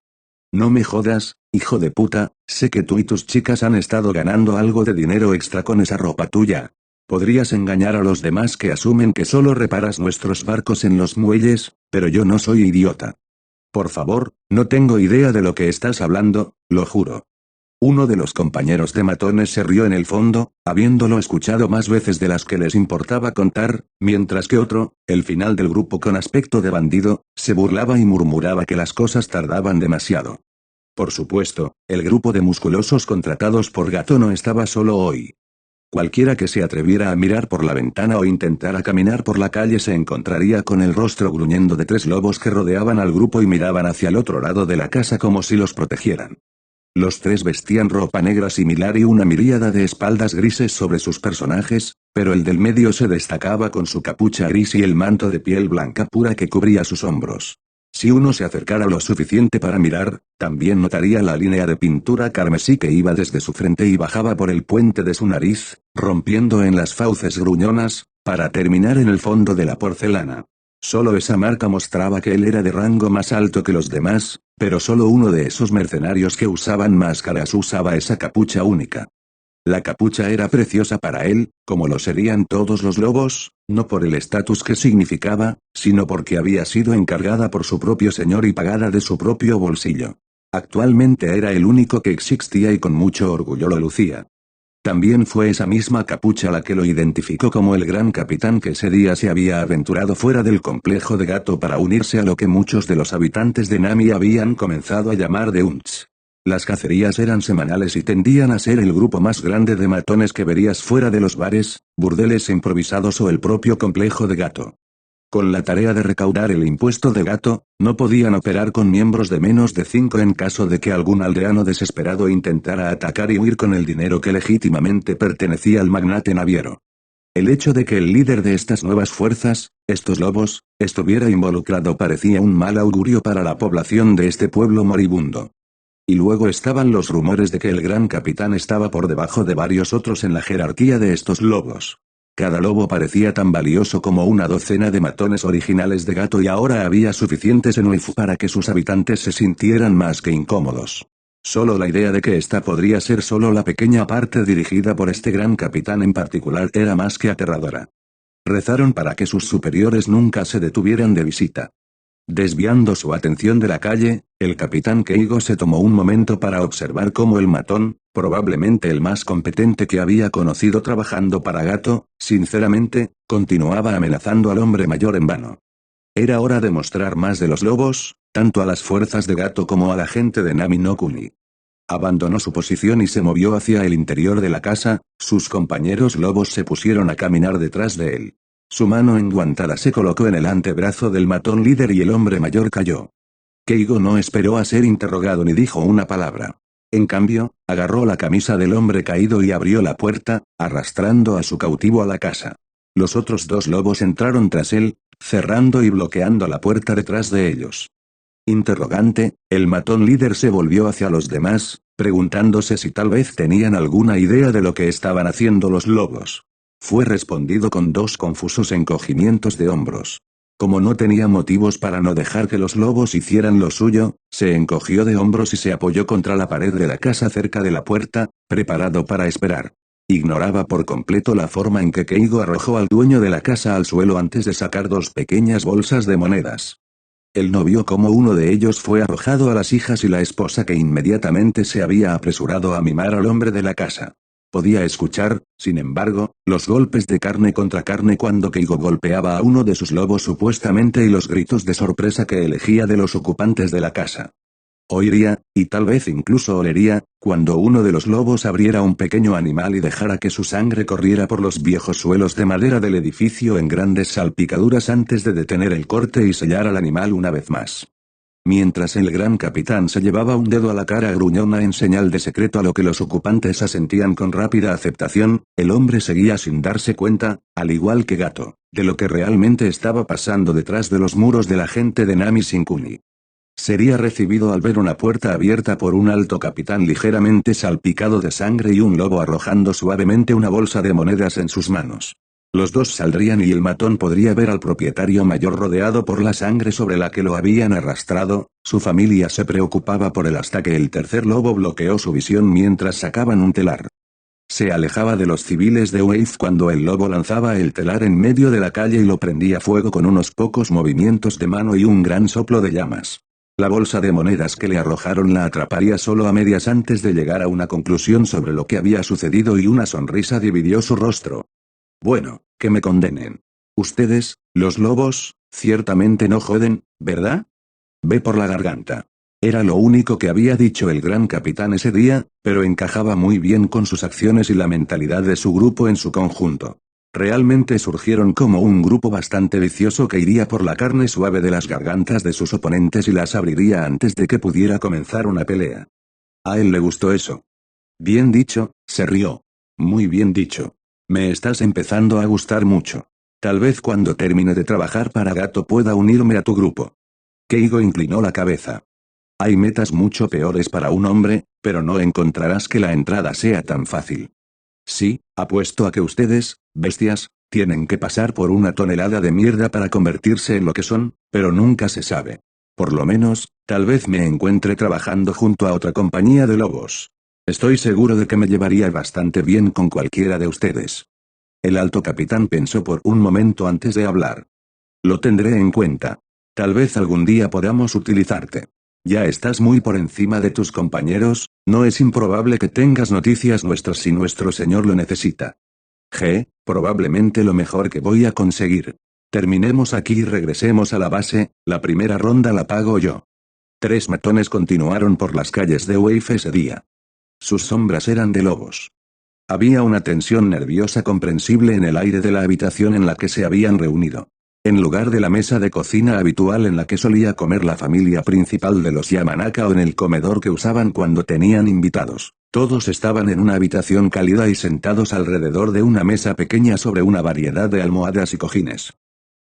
S1: No me jodas, hijo de puta, sé que tú y tus chicas han estado ganando algo de dinero extra con esa ropa tuya. Podrías engañar a los demás que asumen que solo reparas nuestros barcos en los muelles, pero yo no soy idiota. Por favor, no tengo idea de lo que estás hablando, lo juro. Uno de los compañeros de matones se rió en el fondo, habiéndolo escuchado más veces de las que les importaba contar, mientras que otro, el final del grupo con aspecto de bandido, se burlaba y murmuraba que las cosas tardaban demasiado. Por supuesto, el grupo de musculosos contratados por Gato no estaba solo hoy. Cualquiera que se atreviera a mirar por la ventana o intentara caminar por la calle se encontraría con el rostro gruñendo de 3 lobos que rodeaban al grupo y miraban hacia el otro lado de la casa como si los protegieran. Los 3 vestían ropa negra similar y una miríada de espaldas grises sobre sus personajes, pero el del medio se destacaba con su capucha gris y el manto de piel blanca pura que cubría sus hombros. Si uno se acercara lo suficiente para mirar, también notaría la línea de pintura carmesí que iba desde su frente y bajaba por el puente de su nariz, rompiendo en las fauces gruñonas, para terminar en el fondo de la porcelana. Solo esa marca mostraba que él era de rango más alto que los demás, pero solo uno de esos mercenarios que usaban máscaras usaba esa capucha única. La capucha era preciosa para él, como lo serían todos los lobos, no por el estatus que significaba, sino porque había sido encargada por su propio señor y pagada de su propio bolsillo. Actualmente era el único que existía y con mucho orgullo lo lucía. También fue esa misma capucha la que lo identificó como el gran capitán que ese día se había aventurado fuera del complejo de Gato para unirse a lo que muchos de los habitantes de Nami habían comenzado a llamar de Unts. Las cacerías eran semanales y tendían a ser el grupo más grande de matones que verías fuera de los bares, burdeles improvisados o el propio complejo de Gato. Con la tarea de recaudar el impuesto de Gato, no podían operar con miembros de menos de 5 en caso de que algún aldeano desesperado intentara atacar y huir con el dinero que legítimamente pertenecía al magnate naviero. El hecho de que el líder de estas nuevas fuerzas, estos lobos, estuviera involucrado parecía un mal augurio para la población de este pueblo moribundo. Y luego estaban los rumores de que el gran capitán estaba por debajo de varios otros en la jerarquía de estos lobos. Cada lobo parecía tan valioso como una docena de matones originales de Gato y ahora había suficientes en Uifu para que sus habitantes se sintieran más que incómodos. Solo la idea de que esta podría ser solo la pequeña parte dirigida por este gran capitán en particular era más que aterradora. Rezaron para que sus superiores nunca se detuvieran de visita. Desviando su atención de la calle, el capitán Keigo se tomó un momento para observar cómo el matón, probablemente el más competente que había conocido trabajando para Gato, sinceramente, continuaba amenazando al hombre mayor en vano. Era hora de mostrar más de los lobos, tanto a las fuerzas de Gato como a la gente de Nami no Kuni. Abandonó su posición y se movió hacia el interior de la casa, sus compañeros lobos se pusieron a caminar detrás de él. Su mano enguantada se colocó en el antebrazo del matón líder y el hombre mayor cayó. Keigo no esperó a ser interrogado ni dijo una palabra. En cambio, agarró la camisa del hombre caído y abrió la puerta, arrastrando a su cautivo a la casa. Los otros 2 lobos entraron tras él, cerrando y bloqueando la puerta detrás de ellos. Interrogante, el matón líder se volvió hacia los demás, preguntándose si tal vez tenían alguna idea de lo que estaban haciendo los lobos. Fue respondido con 2 confusos encogimientos de hombros. Como no tenía motivos para no dejar que los lobos hicieran lo suyo, se encogió de hombros y se apoyó contra la pared de la casa cerca de la puerta, preparado para esperar. Ignoraba por completo la forma en que Keigo arrojó al dueño de la casa al suelo antes de sacar 2 pequeñas bolsas de monedas. Él no vio cómo uno de ellos fue arrojado a las hijas y la esposa que inmediatamente se había apresurado a mimar al hombre de la casa. Podía escuchar, sin embargo, los golpes de carne contra carne cuando Keigo golpeaba a uno de sus lobos supuestamente y los gritos de sorpresa que elegía de los ocupantes de la casa. Oiría, y tal vez incluso olería, cuando uno de los lobos abriera un pequeño animal y dejara que su sangre corriera por los viejos suelos de madera del edificio en grandes salpicaduras antes de detener el corte y sellar al animal una vez más. Mientras el gran capitán se llevaba un dedo a la cara gruñona en señal de secreto a lo que los ocupantes asentían con rápida aceptación, el hombre seguía sin darse cuenta, al igual que Gato, de lo que realmente estaba pasando detrás de los muros de la gente de Nami Shinkuni. Sería recibido al ver una puerta abierta por un alto capitán ligeramente salpicado de sangre y un lobo arrojando suavemente una bolsa de monedas en sus manos. Los dos saldrían y el matón podría ver al propietario mayor rodeado por la sangre sobre la que lo habían arrastrado. Su familia se preocupaba por él hasta que el tercer lobo bloqueó su visión mientras sacaban un telar. Se alejaba de los civiles de Wave cuando el lobo lanzaba el telar en medio de la calle y lo prendía fuego con unos pocos movimientos de mano y un gran soplo de llamas. La bolsa de monedas que le arrojaron la atraparía solo a medias antes de llegar a una conclusión sobre lo que había sucedido y una sonrisa dividió su rostro. Bueno, que me condenen. Ustedes, los lobos, ciertamente no joden, ¿verdad? Ve por la garganta. Era lo único que había dicho el gran capitán ese día, pero encajaba muy bien con sus acciones y la mentalidad de su grupo en su conjunto. Realmente surgieron como un grupo bastante vicioso que iría por la carne suave de las gargantas de sus oponentes y las abriría antes de que pudiera comenzar una pelea. A él le gustó eso. Bien dicho, se rió. Muy bien dicho. Me estás empezando a gustar mucho. Tal vez cuando termine de trabajar para Gato pueda unirme a tu grupo. Keigo inclinó la cabeza. Hay metas mucho peores para un hombre, pero no encontrarás que la entrada sea tan fácil. Sí, apuesto a que ustedes, bestias, tienen que pasar por una tonelada de mierda para convertirse en lo que son, pero nunca se sabe. Por lo menos, tal vez me encuentre trabajando junto a otra compañía de lobos. Estoy seguro de que me llevaría bastante bien con cualquiera de ustedes. El alto capitán pensó por un momento antes de hablar. Lo tendré en cuenta. Tal vez algún día podamos utilizarte. Ya estás muy por encima de tus compañeros, no es improbable que tengas noticias nuestras si nuestro señor lo necesita. Probablemente lo mejor que voy a conseguir. Terminemos aquí y regresemos a la base, la primera ronda la pago yo. 3 matones continuaron por las calles de Wave ese día. Sus sombras eran de lobos. Había una tensión nerviosa comprensible en el aire de la habitación en la que se habían reunido. En lugar de la mesa de cocina habitual en la que solía comer la familia principal de los Yamanaka o en el comedor que usaban cuando tenían invitados, todos estaban en una habitación cálida y sentados alrededor de una mesa pequeña sobre una variedad de almohadas y cojines.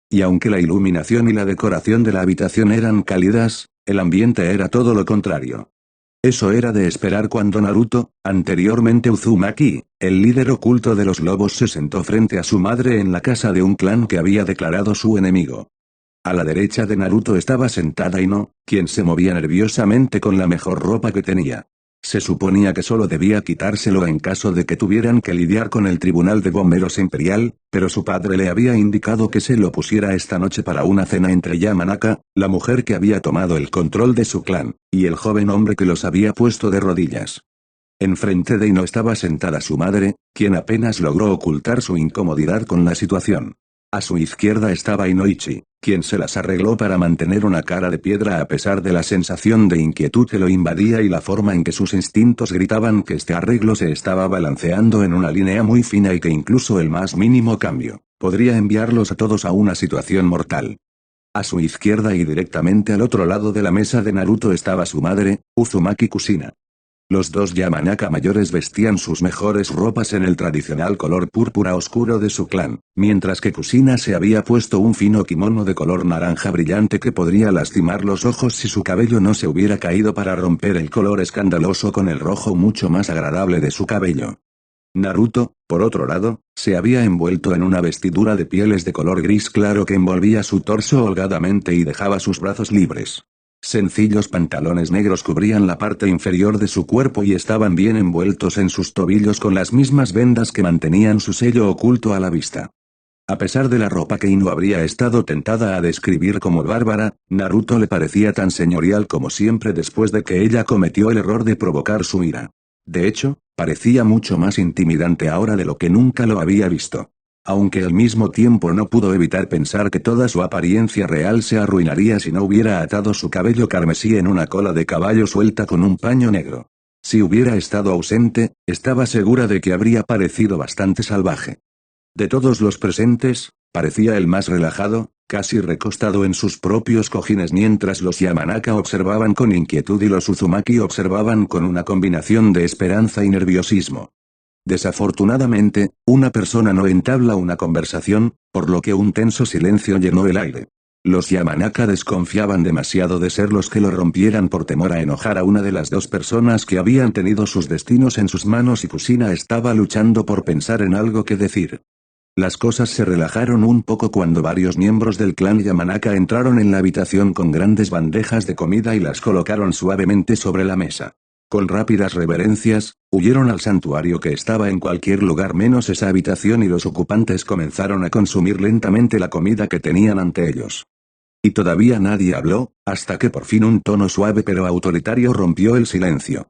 S1: Y aunque la iluminación y la decoración de la habitación eran cálidas, el ambiente era todo lo contrario. Eso era de esperar cuando Naruto, anteriormente Uzumaki, el líder oculto de los lobos, se sentó frente a su madre en la casa de un clan que había declarado su enemigo. A la derecha de Naruto estaba sentada Ino, quien se movía nerviosamente con la mejor ropa que tenía. Se suponía que solo debía quitárselo en caso de que tuvieran que lidiar con el tribunal de bomberos imperial, pero su padre le había indicado que se lo pusiera esta noche para una cena entre Yamanaka, la mujer que había tomado el control de su clan, y el joven hombre que los había puesto de rodillas. Enfrente de Ino estaba sentada su madre, quien apenas logró ocultar su incomodidad con la situación. A su izquierda estaba Inoichi, quien se las arregló para mantener una cara de piedra a pesar de la sensación de inquietud que lo invadía y la forma en que sus instintos gritaban que este arreglo se estaba balanceando en una línea muy fina y que incluso el más mínimo cambio podría enviarlos a todos a una situación mortal. A su izquierda y directamente al otro lado de la mesa de Naruto estaba su madre, Uzumaki Kushina. Los dos Yamanaka mayores vestían sus mejores ropas en el tradicional color púrpura oscuro de su clan, mientras que Kushina se había puesto un fino kimono de color naranja brillante que podría lastimar los ojos si su cabello no se hubiera caído para romper el color escandaloso con el rojo mucho más agradable de su cabello. Naruto, por otro lado, se había envuelto en una vestidura de pieles de color gris claro que envolvía su torso holgadamente y dejaba sus brazos libres. Sencillos pantalones negros cubrían la parte inferior de su cuerpo y estaban bien envueltos en sus tobillos con las mismas vendas que mantenían su sello oculto a la vista. A pesar de la ropa que Ino habría estado tentada a describir como bárbara, Naruto le parecía tan señorial como siempre después de que ella cometió el error de provocar su ira. De hecho, parecía mucho más intimidante ahora de lo que nunca lo había visto. aunque al mismo tiempo no pudo evitar pensar que toda su apariencia real se arruinaría si no hubiera atado su cabello carmesí en una cola de caballo suelta con un paño negro. Si hubiera estado ausente, estaba segura de que habría parecido bastante salvaje. De todos los presentes, parecía el más relajado, casi recostado en sus propios cojines mientras los Yamanaka observaban con inquietud y los Uzumaki observaban con una combinación de esperanza y nerviosismo. Desafortunadamente, una persona no entabla una conversación, por lo que un tenso silencio llenó el aire. Los Yamanaka desconfiaban demasiado de ser los que lo rompieran por temor a enojar a una de las dos personas que habían tenido sus destinos en sus manos y Kusina estaba luchando por pensar en algo que decir. Las cosas se relajaron un poco cuando varios miembros del clan Yamanaka entraron en la habitación con grandes bandejas de comida y las colocaron suavemente sobre la mesa. Con rápidas reverencias, huyeron al santuario que estaba en cualquier lugar menos esa habitación y los ocupantes comenzaron a consumir lentamente la comida que tenían ante ellos. Y todavía nadie habló, hasta que por fin un tono suave pero autoritario rompió el silencio.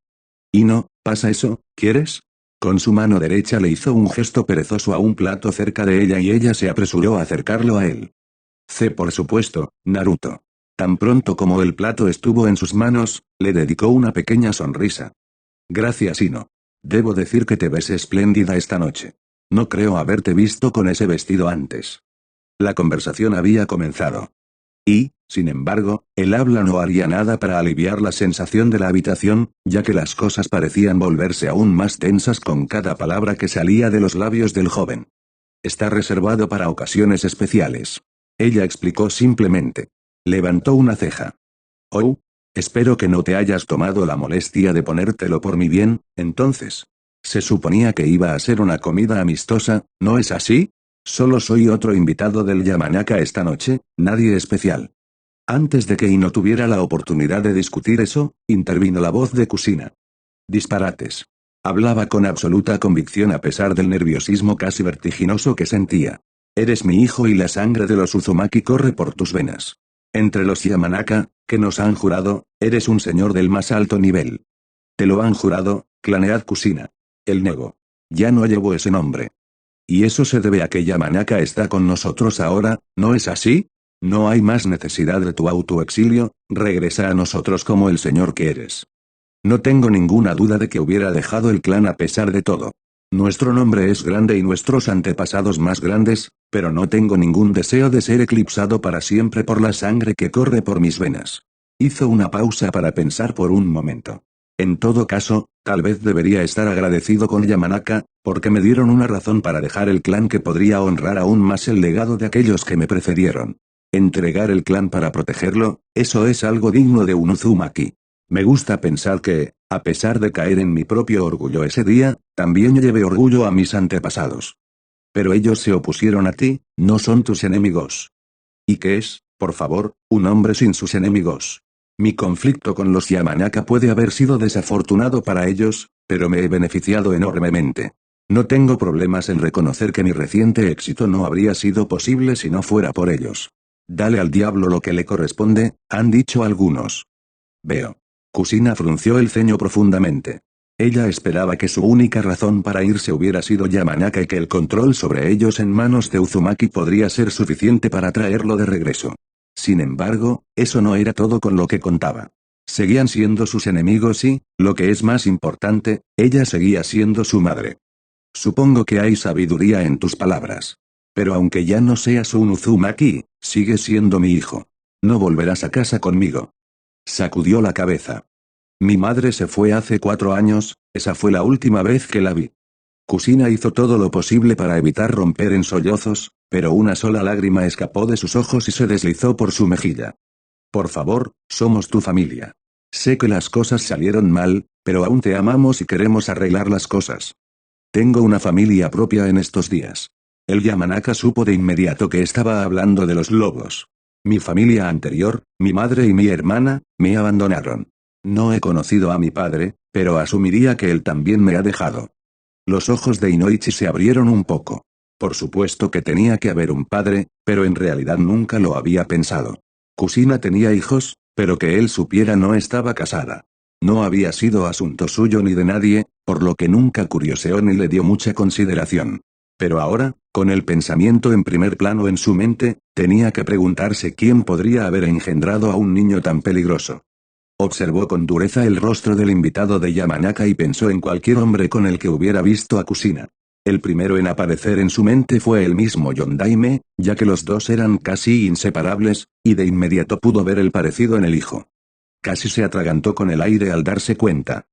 S1: «Ino, ¿pasa eso, quieres?» Con su mano derecha le hizo un gesto perezoso a un plato cerca de ella y ella se apresuró a acercarlo a él. Por supuesto, Naruto. Tan pronto como el plato estuvo en sus manos, le dedicó una pequeña sonrisa. Gracias, Ino. Debo decir que te ves espléndida esta noche. No creo haberte visto con ese vestido antes. La conversación había comenzado. Y, sin embargo, el habla no haría nada para aliviar la sensación de la habitación, ya que las cosas parecían volverse aún más tensas con cada palabra que salía de los labios del joven. Está reservado para ocasiones especiales. Ella explicó simplemente. Levantó una ceja. Oh, espero que no te hayas tomado la molestia de ponértelo por mi bien, entonces. Se suponía que iba a ser una comida amistosa, ¿no es así? Solo soy otro invitado del Yamanaka esta noche, nadie especial. Antes de que Ino tuviera la oportunidad de discutir eso, intervino la voz de Kusina. Disparates. Hablaba con absoluta convicción a pesar del nerviosismo casi vertiginoso que sentía. Eres mi hijo y la sangre de los Uzumaki corre por tus venas. Entre los Yamanaka, que nos han jurado, eres un señor del más alto nivel. Te lo han jurado, Clanead Kusina. El nego. Ya no llevo ese nombre. Y eso se debe a que Yamanaka está con nosotros ahora, ¿no es así? No hay más necesidad de tu autoexilio, regresa a nosotros como el señor que eres. No tengo ninguna duda de que hubiera dejado el clan a pesar de todo. Nuestro nombre es grande y nuestros antepasados más grandes, pero no tengo ningún deseo de ser eclipsado para siempre por la sangre que corre por mis venas. Hizo una pausa para pensar por un momento. En todo caso, tal vez debería estar agradecido con Yamanaka, porque me dieron una razón para dejar el clan que podría honrar aún más el legado de aquellos que me precedieron. Entregar el clan para protegerlo, eso es algo digno de un Uzumaki. Me gusta pensar que, a pesar de caer en mi propio orgullo ese día, también llevé orgullo a mis antepasados. Pero ellos se opusieron a ti, no son tus enemigos. ¿Y qué es, por favor, un hombre sin sus enemigos? Mi conflicto con los Yamanaka puede haber sido desafortunado para ellos, pero me he beneficiado enormemente. No tengo problemas en reconocer que mi reciente éxito no habría sido posible si no fuera por ellos. Dale al diablo lo que le corresponde, han dicho algunos. Veo. Kusina frunció el ceño profundamente. Ella esperaba que su única razón para irse hubiera sido Yamanaka y que el control sobre ellos en manos de Uzumaki podría ser suficiente para traerlo de regreso. Sin embargo, eso no era todo con lo que contaba. Seguían siendo sus enemigos y, lo que es más importante, ella seguía siendo su madre. Supongo que hay sabiduría en tus palabras. Pero aunque ya no seas un Uzumaki, sigues siendo mi hijo. No volverás a casa conmigo. Sacudió la cabeza. Mi madre se fue hace 4 años, esa fue la última vez que la vi. Kusina hizo todo lo posible para evitar romper en sollozos, pero una sola lágrima escapó de sus ojos y se deslizó por su mejilla. Por favor, somos tu familia. Sé que las cosas salieron mal, pero aún te amamos y queremos arreglar las cosas. Tengo una familia propia en estos días. El Yamanaka supo de inmediato que estaba hablando de los lobos. Mi familia anterior, mi madre y mi hermana, me abandonaron. No he conocido a mi padre, pero asumiría que él también me ha dejado. Los ojos de Inoichi se abrieron un poco. Por supuesto que tenía que haber un padre, pero en realidad nunca lo había pensado. Kusina tenía hijos, pero que él supiera no estaba casada. No había sido asunto suyo ni de nadie, por lo que nunca curioseó ni le dio mucha consideración. Pero ahora, Con el pensamiento en primer plano en su mente, tenía que preguntarse quién podría haber engendrado a un niño tan peligroso. Observó con dureza el rostro del invitado de Yamanaka y pensó en cualquier hombre con el que hubiera visto a Kusina. El primero en aparecer en su mente fue el mismo Yondaime, ya que los dos eran casi inseparables, y de inmediato pudo ver el parecido en el hijo. Casi se atragantó con el aire al darse cuenta.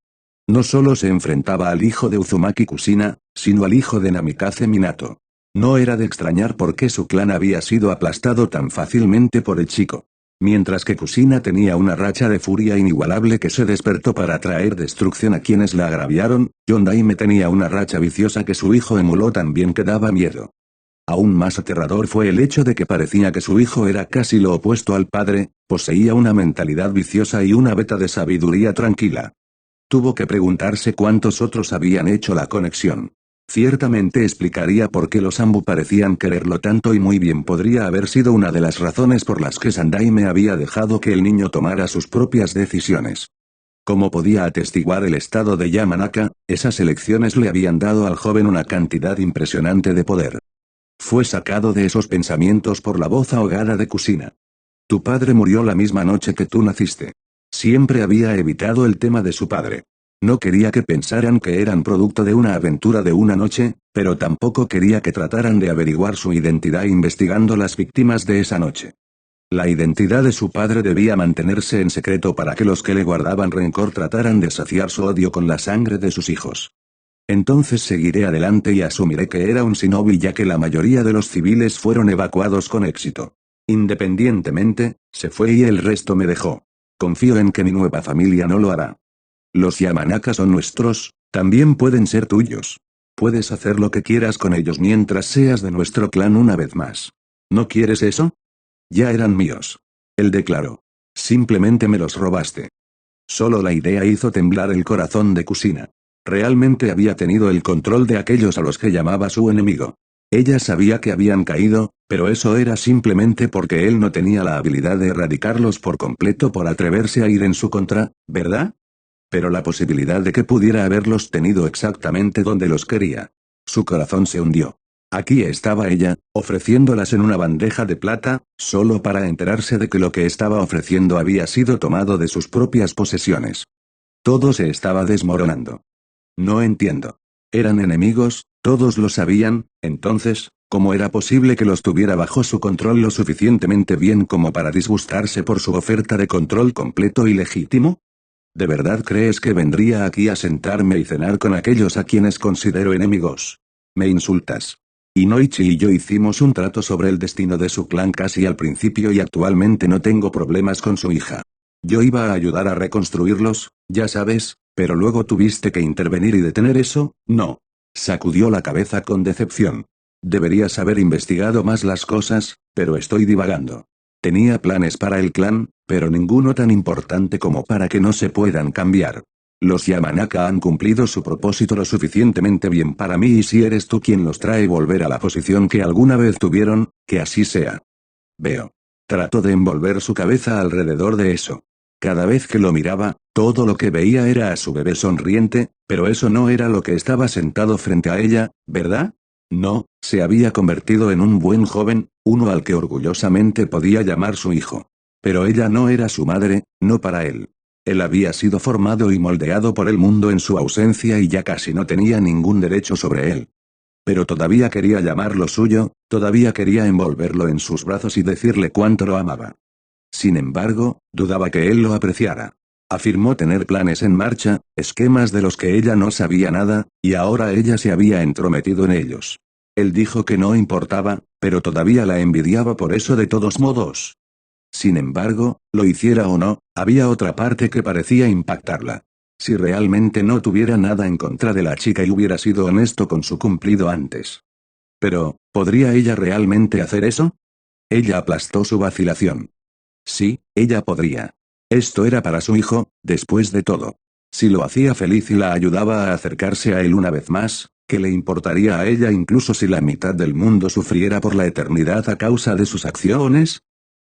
S1: No solo se enfrentaba al hijo de Uzumaki Kusina, sino al hijo de Namikaze Minato. No era de extrañar por qué su clan había sido aplastado tan fácilmente por el chico. Mientras que Kusina tenía una racha de furia inigualable que se despertó para traer destrucción a quienes la agraviaron, Yondaime tenía una racha viciosa que su hijo emuló también que daba miedo. Aún más aterrador fue el hecho de que parecía que su hijo era casi lo opuesto al padre, poseía una mentalidad viciosa y una veta de sabiduría tranquila. Tuvo que preguntarse cuántos otros habían hecho la conexión. Ciertamente explicaría por qué los Ambu parecían quererlo tanto y muy bien podría haber sido una de las razones por las que Sandaime había dejado que el niño tomara sus propias decisiones. Como podía atestiguar el estado de Yamanaka, esas elecciones le habían dado al joven una cantidad impresionante de poder. Fue sacado de esos pensamientos por la voz ahogada de Kusina. Tu padre murió la misma noche que tú naciste. Siempre había evitado el tema de su padre. No quería que pensaran que eran producto de una aventura de una noche, pero tampoco quería que trataran de averiguar su identidad investigando las víctimas de esa noche. La identidad de su padre debía mantenerse en secreto para que los que le guardaban rencor trataran de saciar su odio con la sangre de sus hijos. Entonces seguiré adelante y asumiré que era un shinobi ya que la mayoría de los civiles fueron evacuados con éxito. Independientemente, se fue y el resto me dejó. Confío en que mi nueva familia no lo hará. Los Yamanaka son nuestros, también pueden ser tuyos. Puedes hacer lo que quieras con ellos mientras seas de nuestro clan una vez más. ¿No quieres eso? Ya eran míos. Él declaró. Simplemente me los robaste. Solo la idea hizo temblar el corazón de Kusina. Realmente había tenido el control de aquellos a los que llamaba su enemigo. Ella sabía que habían caído, pero eso era simplemente porque él no tenía la habilidad de erradicarlos por completo por atreverse a ir en su contra, ¿verdad? Pero la posibilidad de que pudiera haberlos tenido exactamente donde los quería. Su corazón se hundió. Aquí estaba ella, ofreciéndolas en una bandeja de plata, solo para enterarse de que lo que estaba ofreciendo había sido tomado de sus propias posesiones. Todo se estaba desmoronando. No entiendo. Eran enemigos, todos lo sabían, entonces, ¿cómo era posible que los tuviera bajo su control lo suficientemente bien como para disgustarse por su oferta de control completo y legítimo? ¿De verdad crees que vendría aquí a sentarme y cenar con aquellos a quienes considero enemigos? Me insultas. Inoichi y yo hicimos un trato sobre el destino de su clan casi al principio y actualmente no tengo problemas con su hija. Yo iba a ayudar a reconstruirlos, ya sabes, pero luego tuviste que intervenir y detener eso, ¿no? Sacudió la cabeza con decepción. Deberías haber investigado más las cosas, pero estoy divagando. Tenía planes para el clan, pero ninguno tan importante como para que no se puedan cambiar. Los Yamanaka han cumplido su propósito lo suficientemente bien para mí y si eres tú quien los trae volver a la posición que alguna vez tuvieron, que así sea. Veo. Trató de envolver su cabeza alrededor de eso. Cada vez que lo miraba, todo lo que veía era a su bebé sonriente, pero eso no era lo que estaba sentado frente a ella, ¿verdad? No, se había convertido en un buen joven, uno al que orgullosamente podía llamar su hijo. Pero ella no era su madre, no para él. Él había sido formado y moldeado por el mundo en su ausencia y ya casi no tenía ningún derecho sobre él. Pero todavía quería llamarlo suyo, todavía quería envolverlo en sus brazos y decirle cuánto lo amaba. Sin embargo, dudaba que él lo apreciara. Afirmó tener planes en marcha, esquemas de los que ella no sabía nada, y ahora ella se había entrometido en ellos. Él dijo que no importaba, pero todavía la envidiaba por eso de todos modos. Sin embargo, lo hiciera o no, había otra parte que parecía impactarla. Si realmente no tuviera nada en contra de la chica y hubiera sido honesto con su cumplido antes. Pero, ¿podría ella realmente hacer eso? Ella aplastó su vacilación. Sí, ella podría. Esto era para su hijo, después de todo. Si lo hacía feliz y la ayudaba a acercarse a él una vez más, ¿qué le importaría a ella incluso si la mitad del mundo sufriera por la eternidad a causa de sus acciones?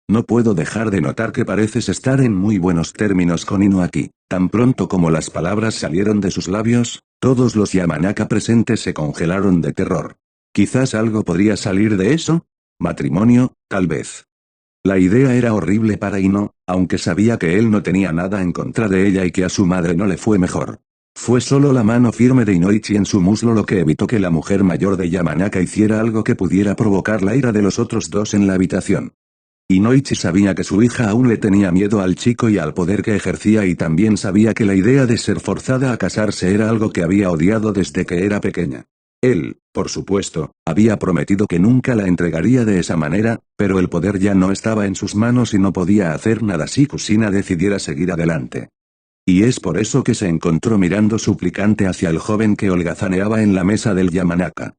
S1: No puedo dejar de notar que pareces estar en muy buenos términos con Inoaki. Tan pronto como las palabras salieron de sus labios, todos los Yamanaka presentes se congelaron de terror. Quizás algo podría salir de eso. Matrimonio, tal vez. La idea era horrible para Ino, aunque sabía que él no tenía nada en contra de ella y que a su madre no le fue mejor. Fue solo la mano firme de Inoichi en su muslo lo que evitó que la mujer mayor de Yamanaka hiciera algo que pudiera provocar la ira de los otros dos en la habitación. Inoichi sabía que su hija aún le tenía miedo al chico y al poder que ejercía y también sabía que la idea de ser forzada a casarse era algo que había odiado desde que era pequeña. Él, por supuesto, había prometido que nunca la entregaría de esa manera, pero el poder ya no estaba en sus manos y no podía hacer nada si Kusina decidiera seguir adelante. Y es por eso que se encontró mirando suplicante hacia el joven que holgazaneaba en la mesa del Yamanaka.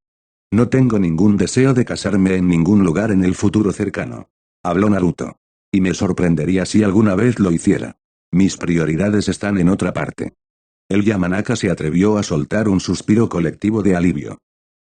S1: No tengo ningún deseo de casarme en ningún lugar en el futuro cercano. Habló Naruto. Y me sorprendería si alguna vez lo hiciera. Mis prioridades están en otra parte. El Yamanaka se atrevió a soltar un suspiro colectivo de alivio.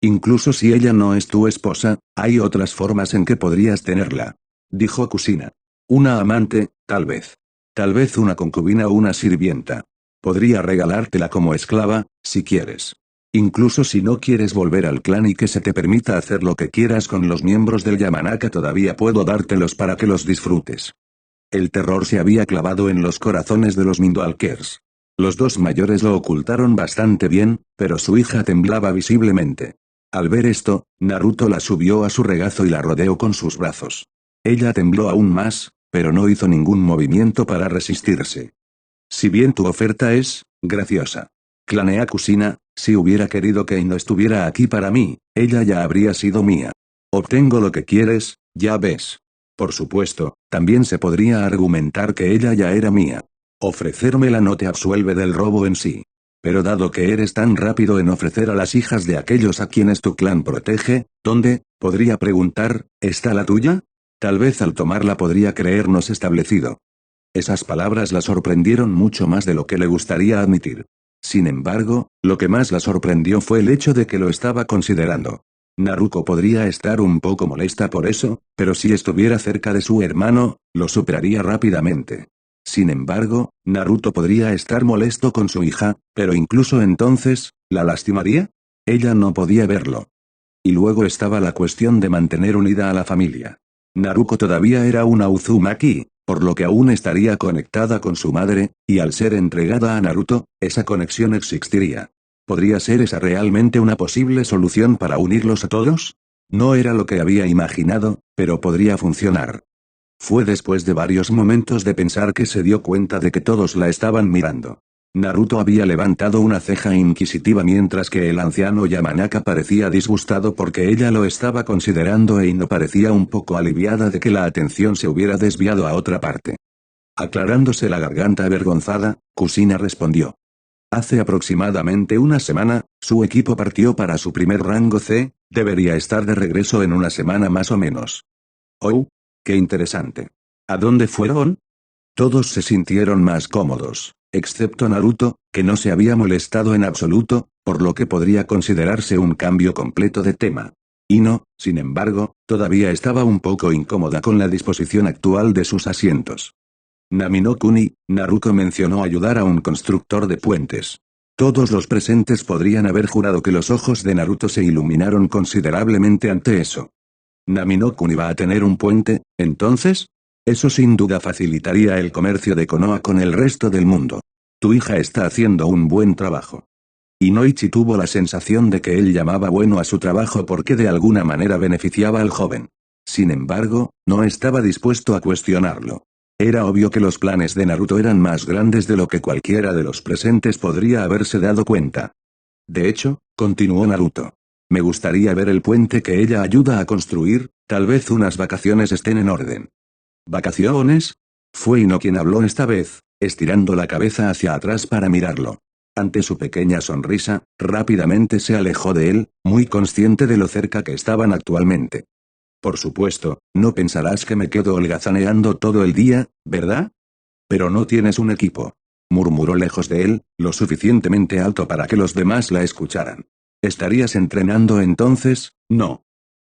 S1: Incluso si ella no es tu esposa, hay otras formas en que podrías tenerla. Dijo Kusina. Una amante, tal vez. Tal vez una concubina o una sirvienta. Podría regalártela como esclava, si quieres. Incluso si no quieres volver al clan y que se te permita hacer lo que quieras con los miembros del Yamanaka, todavía puedo dártelos para que los disfrutes. El terror se había clavado en los corazones de los Mindwalkers. Los dos mayores lo ocultaron bastante bien, pero su hija temblaba visiblemente. Al ver esto, Naruto la subió a su regazo y la rodeó con sus brazos. Ella tembló aún más, pero no hizo ningún movimiento para resistirse. Si bien tu oferta es graciosa. Clanea Kusina, si hubiera querido que no estuviera aquí para mí, ella ya habría sido mía. Obtengo lo que quieres, ya ves. Por supuesto, también se podría argumentar que ella ya era mía. Ofrecérmela no te absuelve del robo en sí. Pero dado que eres tan rápido en ofrecer a las hijas de aquellos a quienes tu clan protege, ¿dónde, podría preguntar, está la tuya? Tal vez al tomarla podría creernos establecido. Esas palabras la sorprendieron mucho más de lo que le gustaría admitir. Sin embargo, lo que más la sorprendió fue el hecho de que lo estaba considerando. Naruto podría estar un poco molesta por eso, pero si estuviera cerca de su hermano, lo superaría rápidamente. Sin embargo, Naruto podría estar molesto con su hija, pero incluso entonces, ¿la lastimaría? Ella no podía verlo. Y luego estaba la cuestión de mantener unida a la familia. Naruto todavía era una Uzumaki, por lo que aún estaría conectada con su madre, y al ser entregada a Naruto, esa conexión existiría. ¿Podría ser esa realmente una posible solución para unirlos a todos? No era lo que había imaginado, pero podría funcionar. Fue después de varios momentos de pensar que se dio cuenta de que todos la estaban mirando. Naruto había levantado una ceja inquisitiva mientras que el anciano Yamanaka parecía disgustado porque ella lo estaba considerando y no parecía un poco aliviada de que la atención se hubiera desviado a otra parte. Aclarándose la garganta avergonzada, Kusina respondió. Hace aproximadamente una semana, su equipo partió para su primer rango C, debería estar de regreso en una semana más o menos. Oh, qué interesante. ¿A dónde fueron? Todos se sintieron más cómodos, excepto Naruto, que no se había molestado en absoluto, por lo que podría considerarse un cambio completo de tema. Ino, sin embargo, todavía estaba un poco incómoda con la disposición actual de sus asientos. Nami no Kuni, Naruto mencionó ayudar a un constructor de puentes. Todos los presentes podrían haber jurado que los ojos de Naruto se iluminaron considerablemente ante eso. ¿Nami no Kuni va a tener un puente, entonces? Eso sin duda facilitaría el comercio de Konoha con el resto del mundo. Tu hija está haciendo un buen trabajo. Inoichi tuvo la sensación de que él llamaba bueno a su trabajo porque de alguna manera beneficiaba al joven. Sin embargo, no estaba dispuesto a cuestionarlo. Era obvio que los planes de Naruto eran más grandes de lo que cualquiera de los presentes podría haberse dado cuenta. De hecho, continuó Naruto. Me gustaría ver el puente que ella ayuda a construir, tal vez unas vacaciones estén en orden. ¿Vacaciones? Fue Ino quien habló esta vez, estirando la cabeza hacia atrás para mirarlo. Ante su pequeña sonrisa, rápidamente se alejó de él, muy consciente de lo cerca que estaban actualmente. Por supuesto, no pensarás que me quedo holgazaneando todo el día, ¿verdad? Pero no tienes un equipo. Murmuró lejos de él, lo suficientemente alto para que los demás la escucharan. ¿Estarías entrenando entonces? No.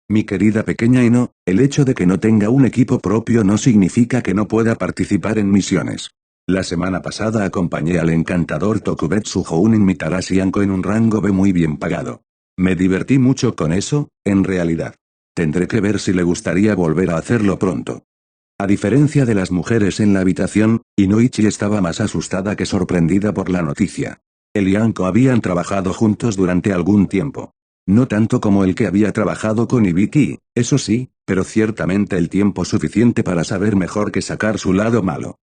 S1: Mi querida pequeña Ino, el hecho de que no tenga un equipo propio no significa que no pueda participar en misiones. La semana pasada acompañé al encantador Tokubetsu Jounin Mitarashi Anko en un rango B muy bien pagado. Me divertí mucho con eso, en realidad. Tendré que ver si le gustaría volver a hacerlo pronto. A diferencia de las mujeres en la habitación, Inoichi estaba más asustada que sorprendida por la noticia. Él y Anko habían trabajado juntos durante algún tiempo. No tanto como el que había trabajado con Ibiki, eso sí, pero ciertamente el tiempo suficiente para saber mejor que sacar su lado malo.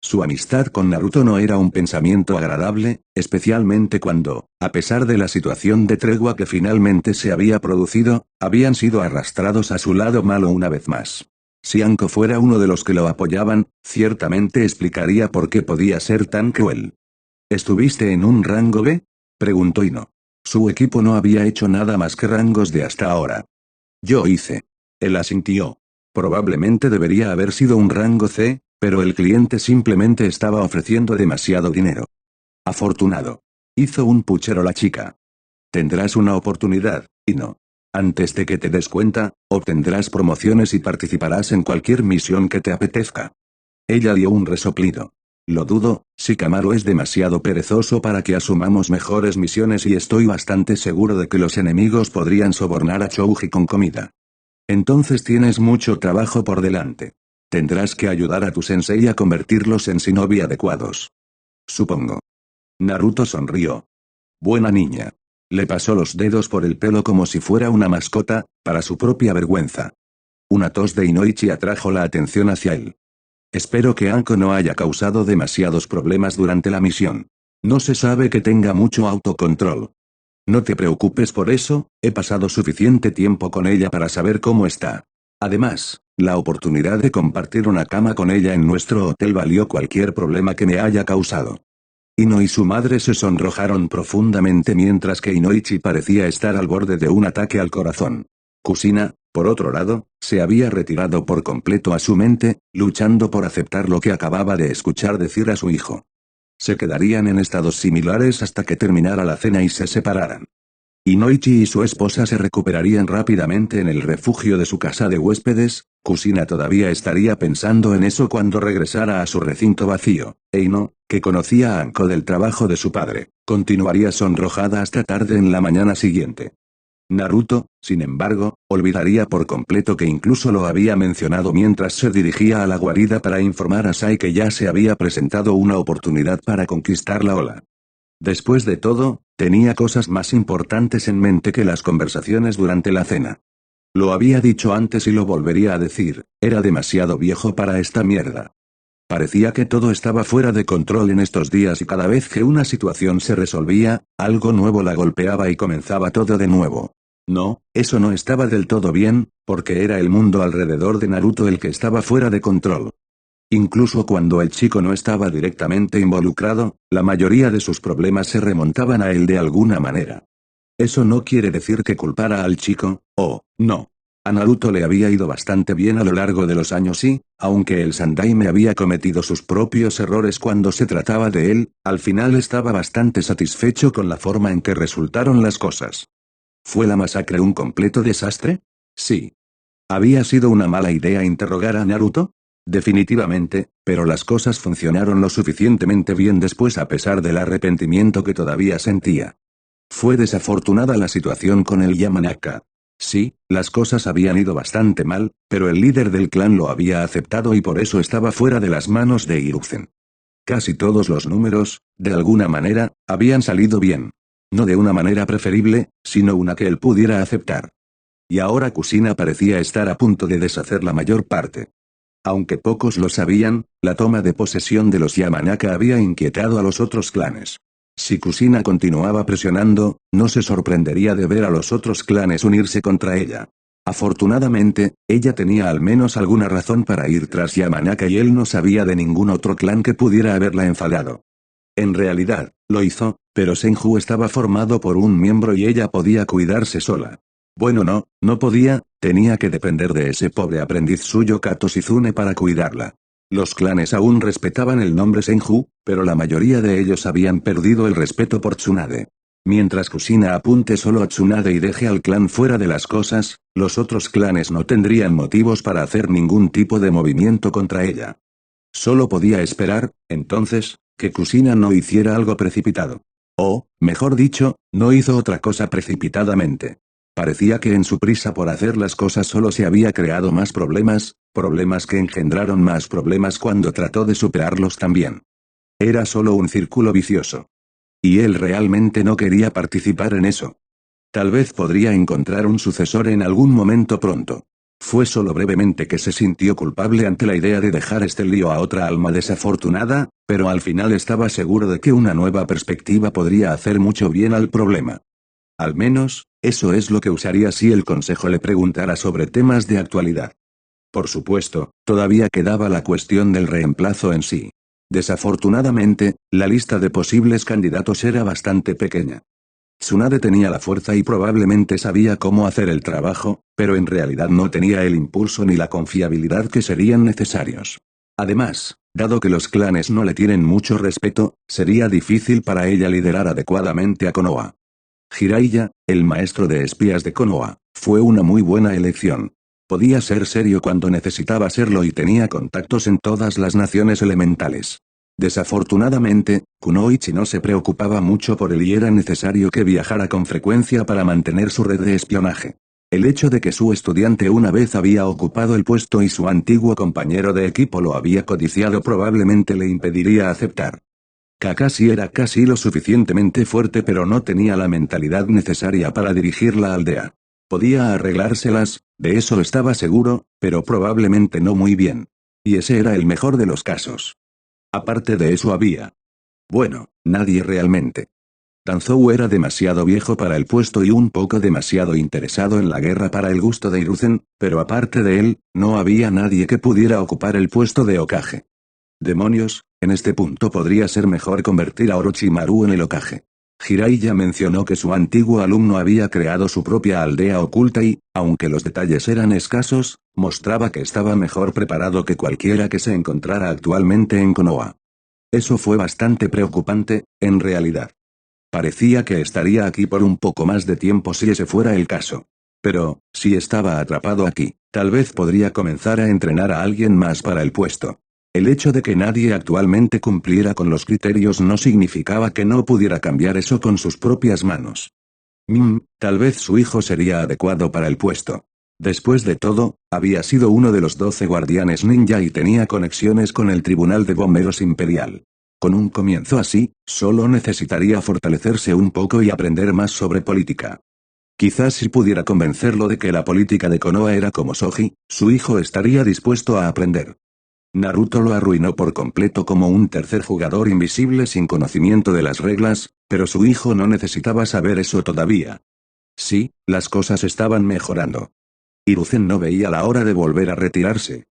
S1: Su amistad con Naruto no era un pensamiento agradable, especialmente cuando, a pesar de la situación de tregua que finalmente se había producido, habían sido arrastrados a su lado malo una vez más. Si Anko fuera uno de los que lo apoyaban, ciertamente explicaría por qué podía ser tan cruel. ¿Estuviste en un rango B? Preguntó Ino. Su equipo no había hecho nada más que rangos de hasta ahora. Yo hice. Él asintió. Probablemente debería haber sido un rango C, pero el cliente simplemente estaba ofreciendo demasiado dinero. Afortunado. Hizo un puchero la chica. Tendrás una oportunidad, Ino. Antes de que te des cuenta, obtendrás promociones y participarás en cualquier misión que te apetezca. Ella dio un resoplido. Lo dudo, Shikamaru es demasiado perezoso para que asumamos mejores misiones y estoy bastante seguro de que los enemigos podrían sobornar a Chouji con comida. Entonces tienes mucho trabajo por delante. Tendrás que ayudar a tu sensei a convertirlos en shinobi adecuados. Supongo. Naruto sonrió. Buena niña. Le pasó los dedos por el pelo como si fuera una mascota, para su propia vergüenza. Una tos de Inoichi atrajo la atención hacia él. Espero que Anko no haya causado demasiados problemas durante la misión. No se sabe que tenga mucho autocontrol. No te preocupes por eso, he pasado suficiente tiempo con ella para saber cómo está. Además, la oportunidad de compartir una cama con ella en nuestro hotel valió cualquier problema que me haya causado. Ino y su madre se sonrojaron profundamente mientras que Inoichi parecía estar al borde de un ataque al corazón. Kusina, por otro lado, se había retirado por completo a su mente, luchando por aceptar lo que acababa de escuchar decir a su hijo. Se quedarían en estados similares hasta que terminara la cena y se separaran. Inoichi y su esposa se recuperarían rápidamente en el refugio de su casa de huéspedes. Kusina todavía estaría pensando en eso cuando regresara a su recinto vacío, e Ino, que conocía a Anko del trabajo de su padre, continuaría sonrojada hasta tarde en la mañana siguiente. Naruto, sin embargo, olvidaría por completo que incluso lo había mencionado mientras se dirigía a la guarida para informar a Sai que ya se había presentado una oportunidad para conquistar la ola. Después de todo, tenía cosas más importantes en mente que las conversaciones durante la cena. Lo había dicho antes y lo volvería a decir, era demasiado viejo para esta mierda. Parecía que todo estaba fuera de control en estos días y cada vez que una situación se resolvía, algo nuevo la golpeaba y comenzaba todo de nuevo. No, eso no estaba del todo bien, porque era el mundo alrededor de Naruto el que estaba fuera de control. Incluso cuando el chico no estaba directamente involucrado, la mayoría de sus problemas se remontaban a él de alguna manera. Eso no quiere decir que culpara al chico, no. A Naruto le había ido bastante bien a lo largo de los años y, aunque el Sandaime había cometido sus propios errores cuando se trataba de él, al final estaba bastante satisfecho con la forma en que resultaron las cosas. ¿Fue la masacre un completo desastre? Sí. ¿Había sido una mala idea interrogar a Naruto? Definitivamente, pero las cosas funcionaron lo suficientemente bien después a pesar del arrepentimiento que todavía sentía. Fue desafortunada la situación con el Yamanaka. Sí, las cosas habían ido bastante mal, pero el líder del clan lo había aceptado y por eso estaba fuera de las manos de Hiruzen. Casi todos los números, de alguna manera, habían salido bien. No de una manera preferible, sino una que él pudiera aceptar. Y ahora Kusina parecía estar a punto de deshacer la mayor parte. Aunque pocos lo sabían, la toma de posesión de los Yamanaka había inquietado a los otros clanes. Si Kusina continuaba presionando, no se sorprendería de ver a los otros clanes unirse contra ella. Afortunadamente, ella tenía al menos alguna razón para ir tras Yamanaka y él no sabía de ningún otro clan que pudiera haberla enfadado. En realidad, lo hizo, pero Senju estaba formado por un miembro y ella podía cuidarse sola. Bueno, no podía, tenía que depender de ese pobre aprendiz suyo Kato Shizune para cuidarla. Los clanes aún respetaban el nombre Senju, pero la mayoría de ellos habían perdido el respeto por Tsunade. Mientras Kusina apunte solo a Tsunade y deje al clan fuera de las cosas, los otros clanes no tendrían motivos para hacer ningún tipo de movimiento contra ella. Solo podía esperar, entonces, que Kusina no hiciera algo precipitado. O, mejor dicho, no hizo otra cosa precipitadamente. Parecía que en su prisa por hacer las cosas solo se había creado más problemas, problemas que engendraron más problemas cuando trató de superarlos también. Era solo un círculo vicioso. Y él realmente no quería participar en eso. Tal vez podría encontrar un sucesor en algún momento pronto. Fue solo brevemente que se sintió culpable ante la idea de dejar este lío a otra alma desafortunada, pero al final estaba seguro de que una nueva perspectiva podría hacer mucho bien al problema. Al menos, eso es lo que usaría si el consejo le preguntara sobre temas de actualidad. Por supuesto, todavía quedaba la cuestión del reemplazo en sí. Desafortunadamente, la lista de posibles candidatos era bastante pequeña. Tsunade tenía la fuerza y probablemente sabía cómo hacer el trabajo, pero en realidad no tenía el impulso ni la confiabilidad que serían necesarios. Además, dado que los clanes no le tienen mucho respeto, sería difícil para ella liderar adecuadamente a Konoha. Jiraiya, el maestro de espías de Konoha, fue una muy buena elección. Podía ser serio cuando necesitaba serlo y tenía contactos en todas las naciones elementales. Desafortunadamente, Kunoichi no se preocupaba mucho por él y era necesario que viajara con frecuencia para mantener su red de espionaje. El hecho de que su estudiante una vez había ocupado el puesto y su antiguo compañero de equipo lo había codiciado probablemente le impediría aceptar. Kakashi era casi lo suficientemente fuerte pero no tenía la mentalidad necesaria para dirigir la aldea. Podía arreglárselas, de eso estaba seguro, pero probablemente no muy bien. Y ese era el mejor de los casos. Aparte de eso bueno, nadie realmente. Danzou era demasiado viejo para el puesto y un poco demasiado interesado en la guerra para el gusto de Hiruzen, pero aparte de él, no había nadie que pudiera ocupar el puesto de Hokage. Demonios, en este punto podría ser mejor convertir a Orochimaru en el Hokage. Jiraiya mencionó que su antiguo alumno había creado su propia aldea oculta y, aunque los detalles eran escasos, mostraba que estaba mejor preparado que cualquiera que se encontrara actualmente en Konoha. Eso fue bastante preocupante, en realidad. Parecía que estaría aquí por un poco más de tiempo si ese fuera el caso. Pero, si estaba atrapado aquí, tal vez podría comenzar a entrenar a alguien más para el puesto. El hecho de que nadie actualmente cumpliera con los criterios no significaba que no pudiera cambiar eso con sus propias manos. Tal vez su hijo sería adecuado para el puesto. Después de todo, había sido uno de los 12 guardianes ninja y tenía conexiones con el Tribunal de Bomberos Imperial. Con un comienzo así, solo necesitaría fortalecerse un poco y aprender más sobre política. Quizás si pudiera convencerlo de que la política de Konoha era como Soji, su hijo estaría dispuesto a aprender. Naruto lo arruinó por completo como un tercer jugador invisible sin conocimiento de las reglas, pero su hijo no necesitaba saber eso todavía. Sí, las cosas estaban mejorando. Hiruzen no veía la hora de volver a retirarse.